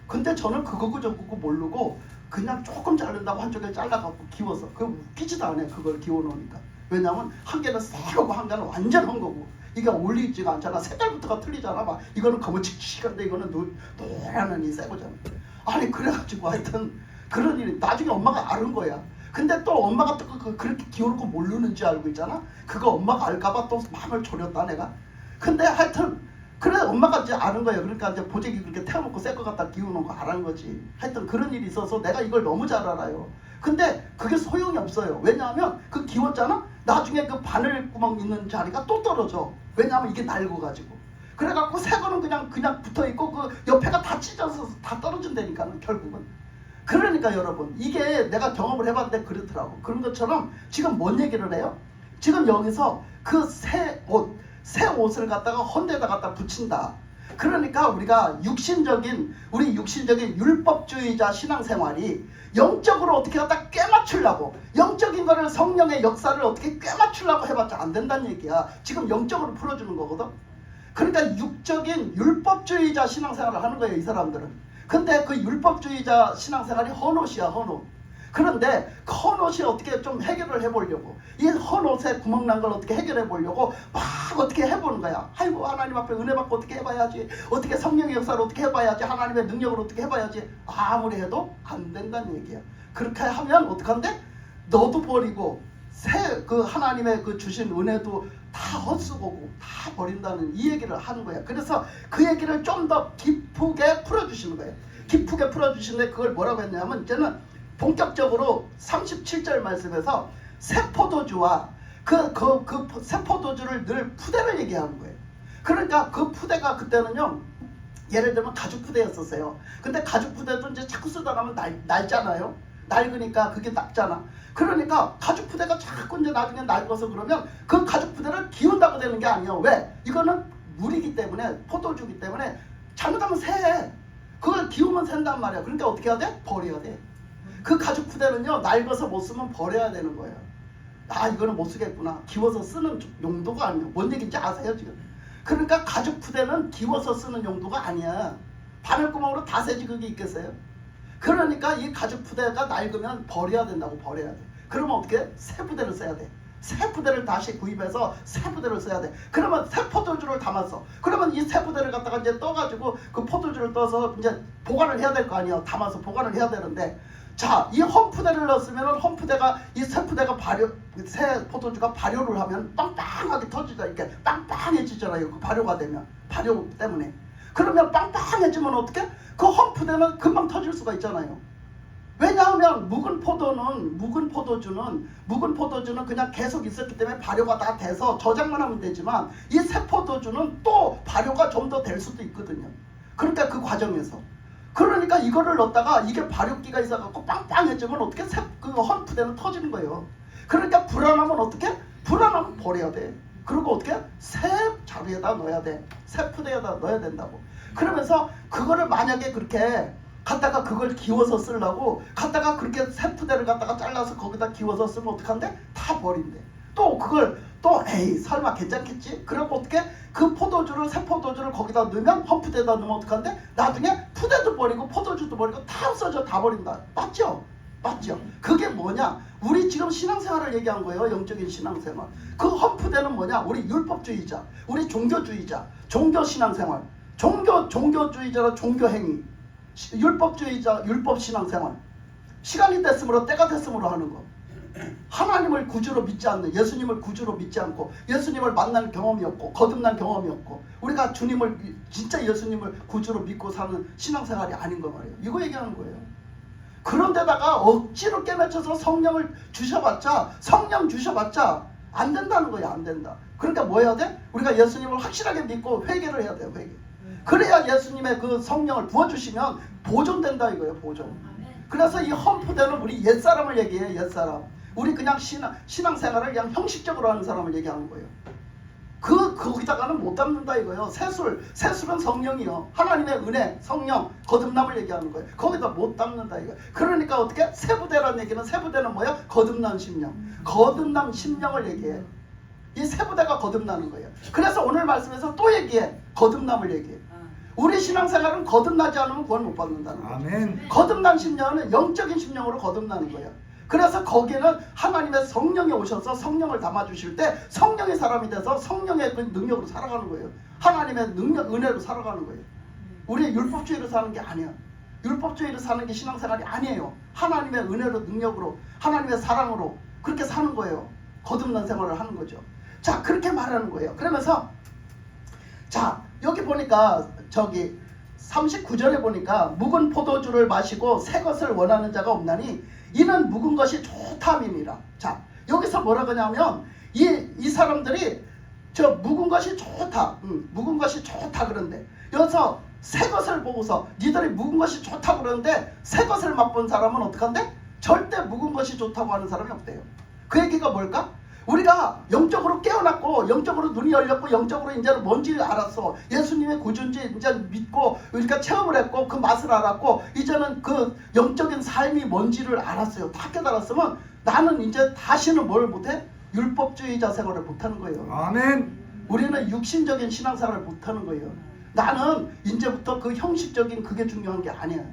근데 저는 그거고 저거고 모르고 그냥 조금 자른다고 한쪽에 잘라갖고 기워서. 그거 웃기지도 않아. 그걸 기워놓으니까. 왜냐면 한 개는 새거고 한 개는 완전 한 거고. 이게 어울리지가 않잖아. 색깔부터가 틀리잖아. 막 이거는 검은칙칙한데 이거는 노란한 이 새거잖아. 아니 그래가지고 하여튼 그런 일이 나중에 엄마가 아는 거야. 근데 또 엄마가 또 그렇게 기울고 모르는지 알고 있잖아. 그거 엄마가 알까봐 또 마음을 졸였다 내가. 근데 하여튼 그래 엄마가 이제 아는 거예요. 그러니까 이제 보재기 그렇게 태워놓고 새 거 갖다 기우는 거 알은 거지. 하여튼 그런 일이 있어서 내가 이걸 너무 잘 알아요. 근데 그게 소용이 없어요. 왜냐하면 그 기웠잖아. 나중에 그 바늘구멍 있는 자리가 또 떨어져. 왜냐하면 이게 낡아가지고. 그래갖고 새 거는 그냥 붙어있고 그 옆에가 다 찢어서 다 떨어진다니까 결국은. 그러니까 여러분 이게 내가 경험을 해봤는데 그렇더라고. 그런 것처럼 지금 뭔 얘기를 해요? 지금 여기서 그 새 옷을 갖다가 헌데다 갖다 붙인다. 그러니까 우리가 우리 육신적인 율법주의자 신앙생활이 영적으로 어떻게 갖다 꿰맞추려고, 영적인 거를 성령의 역사를 어떻게 꿰맞추려고 해봤자 안 된다는 얘기야. 지금 영적으로 풀어주는 거거든. 그러니까 육적인 율법주의자 신앙생활을 하는 거예요 이 사람들은. 근데 그 율법주의자 신앙생활이 헌옷이야, 헌옷. 그런데 그 헌옷이 어떻게 좀 해결을 해보려고, 이 헌옷에 구멍 난 걸 어떻게 해결해 보려고 막 어떻게 해보는 거야. 아이고 하나님 앞에 은혜 받고 어떻게 해봐야지, 어떻게 성령의 역사를 어떻게 해봐야지, 하나님의 능력을 어떻게 해봐야지. 아무리 해도 안 된다는 얘기야. 그렇게 하면 어떡한데? 너도 버리고 그 하나님의 그 주신 은혜도 다 헛수고고 다 버린다는 이 얘기를 하는 거야. 그래서 그 얘기를 좀 더 깊게 풀어주시는 거예요. 깊게 풀어주시는데 그걸 뭐라고 했냐면, 이제는 본격적으로 37절 말씀에서 새 포도주와 그 새 포도주를 늘 푸대를 얘기하는 거예요. 그러니까 그 푸대가 그때는요, 예를 들면 가죽 푸대였었어요. 근데 가죽 푸대도 이제 자꾸 쓰다 가면 낡잖아요. 낡으니까 그게 낫잖아. 그러니까 가죽 부대가 자꾸 이제 나중에 낡아서 그러면 그 가죽 부대를 기운다고 되는 게 아니야. 왜? 이거는 물이기 때문에, 포도주기 때문에 잘못하면 새. 그걸 기우면 샌단 말이야. 그러니까 어떻게 해야 돼? 버려야 돼. 그 가죽 부대는요, 낡아서 못 쓰면 버려야 되는 거예요. 아, 이거는 못 쓰겠구나. 기워서 쓰는 용도가 아니야. 뭔 얘기인지 아세요 지금? 그러니까 가죽 부대는 기워서 쓰는 용도가 아니야. 바늘구멍으로 다 새지 그게 있겠어요? 그러니까 이 가죽 부대가 낡으면 버려야 된다고. 버려야 돼. 그러면 어떻게? 새 부대를 써야 돼. 새 부대를 다시 구입해서 새 부대를 써야 돼. 그러면 새 포도주를 담았어. 그러면 이 새 부대를 갖다가 이제 떠가지고 그 포도주를 떠서 이제 보관을 해야 될 거 아니야. 담아서 보관을 해야 되는데, 자, 이 험푸대를 넣었으면 험푸대가, 이 새 푸대가 새 포도주가 발효를 하면 빵빵하게 터지잖아. 이렇게 빵빵해지잖아요. 그 발효가 되면. 발효 때문에. 그러면 빵빵해지면 어떻게? 그 험푸대는 금방 터질 수가 있잖아요. 왜냐하면 묵은 포도주는 그냥 계속 있었기 때문에 발효가 다 돼서 저장만 하면 되지만, 이 새 포도주는 또 발효가 좀 더 될 수도 있거든요. 그러니까 그 과정에서. 그러니까 이거를 넣었다가 이게 발효기가 있어갖고 빵빵해지면 어떻게? 그 험푸대는 터지는 거예요. 그러니까 불안하면 어떻게? 불안하면 버려야 돼. 그리고 어떻게? 새 자루에다 넣어야 돼. 새 푸대에다 넣어야 된다고. 그러면서 그거를 만약에 그렇게 갖다가 그걸 기워서 쓰려고 갖다가 그렇게 새 푸대를 갖다가 잘라서 거기다 기워서 쓰면 어떡한데? 다 버린대. 또 그걸 또 에이 설마 괜찮겠지? 그러고 어떻게? 그 포도주를, 새 포도주를 거기다 넣으면 험푸대에다 넣으면 어떡한데? 나중에 푸대도 버리고 포도주도 버리고 다 없어져. 다 버린다. 맞죠? 맞죠? 그게 뭐냐? 우리 지금 신앙생활을 얘기한 거예요. 영적인 신앙생활. 그 험푸대는 뭐냐? 우리 율법주의자, 우리 종교주의자, 종교신앙생활, 종교주의자라 종교행위, 율법주의자, 율법신앙생활, 시간이 됐으므로 때가 됐으므로 하는 거. 하나님을 구주로 믿지 않는, 예수님을 구주로 믿지 않고, 예수님을 만난 경험이 없고, 거듭난 경험이 없고, 우리가 주님을, 진짜 예수님을 구주로 믿고 사는 신앙생활이 아닌 거 말이에요. 이거 얘기하는 거예요. 그런데다가 억지로 깨맺혀서 성령을 주셔봤자, 성령 주셔봤자 안 된다는 거야. 안 된다. 그러니까 뭐 해야 돼? 우리가 예수님을 확실하게 믿고 회개를 해야 돼요. 회개. 그래야 예수님의 그 성령을 부어주시면 보존된다 이거예요. 보존. 그래서 이 험푸대는 우리 옛사람을 얘기해. 옛사람. 우리 그냥 신앙생활을 그냥 형식적으로 하는 사람을 얘기하는 거예요. 거기다가는 못 담는다 이거예요. 새술은 성령이요. 하나님의 은혜, 성령, 거듭남을 얘기하는 거예요. 거기다 못 담는다 이거예요. 그러니까 어떻게? 새부대라는 얘기는, 새부대는 뭐예요? 거듭난 심령. 거듭난 심령을 얘기해. 이 새부대가 거듭나는 거예요. 그래서 오늘 말씀에서 또 얘기해. 거듭남을 얘기해. 우리 신앙생활은 거듭나지 않으면 구원 못 받는다는 거예요. 아멘. 거듭난 심령은 영적인 심령으로 거듭나는 거예요. 그래서 거기에는 하나님의 성령이 오셔서 성령을 담아주실 때 성령의 사람이 돼서 성령의 그 능력으로 살아가는 거예요. 하나님의 능력, 은혜로 살아가는 거예요. 우리 율법주의로 사는 게 아니야. 율법주의로 사는 게 신앙생활이 아니에요. 하나님의 은혜로, 능력으로, 하나님의 사랑으로 그렇게 사는 거예요. 거듭난 생활을 하는 거죠. 자, 그렇게 말하는 거예요. 그러면서 자, 여기 보니까 저기 39절에 보니까 묵은 포도주를 마시고 새 것을 원하는 자가 없나니 이는 묵은 것이 좋다함이니라. 자, 여기서 뭐라고 하냐면 이 사람들이 저 묵은 것이 좋다, 묵은 것이 좋다 그런데 여기서 새 것을 보고서 니들이 묵은 것이 좋다고 그러는데 새 것을 맛본 사람은 어떡한데? 절대 묵은 것이 좋다고 하는 사람이 없대요. 그 얘기가 뭘까? 우리가 영적으로 깨어났고 영적으로 눈이 열렸고 영적으로 이제는 뭔지 알았어. 예수님의 구주인지 이제 믿고 우리가 체험을 했고 그 맛을 알았고 이제는 그 영적인 삶이 뭔지를 알았어요. 다 깨달았으면 나는 이제 다시는 뭘 못해? 율법주의자 생활을 못하는 거예요. 아멘. 우리는 육신적인 신앙생활을 못하는 거예요. 나는 이제부터 그 형식적인 그게 중요한 게 아니야.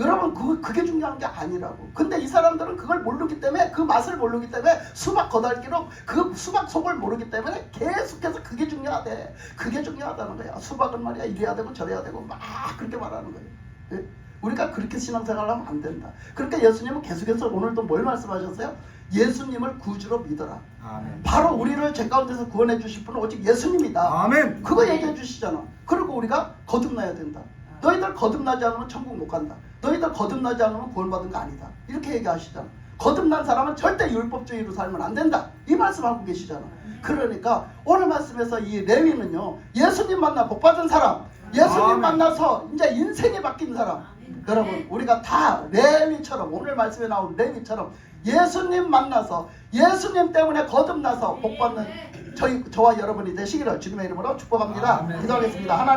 여러분 그게 중요한 게 아니라고. 근데 이 사람들은 그걸 모르기 때문에, 그 맛을 모르기 때문에 수박 거달기로 그 수박 속을 모르기 때문에 계속해서 그게 중요하대. 그게 중요하다는 거야. 수박은 말이야 이래야 되고 저래야 되고 막 그렇게 말하는 거예요. 예? 우리가 그렇게 신앙생활을 하면 안 된다. 그러니까 예수님은 계속해서 오늘도 뭘 말씀하셨어요? 예수님을 구주로 믿어라. 아멘. 바로 우리를 죄 가운데서 구원해 주실 분은 오직 예수님이다. 아멘. 그거 얘기해 주시잖아. 그리고 우리가 거듭나야 된다. 너희들 거듭나지 않으면 천국 못 간다. 너희들 거듭나지 않으면 구원받은 거 아니다. 이렇게 얘기하시잖아. 거듭난 사람은 절대 율법주의로 살면 안 된다. 이 말씀하고 계시잖아. 그러니까 오늘 말씀에서 이 레위는요, 예수님 만나 복 받은 사람, 예수님 아멘. 만나서 이제 인생이 바뀐 사람, 여러분 우리가 다 레위처럼 오늘 말씀에 나온 레위처럼 예수님 만나서 예수님 때문에 거듭나서 복받는 저와 여러분이 되시기를 주님의 이름으로 축복합니다. 아멘. 기도하겠습니다. 하나님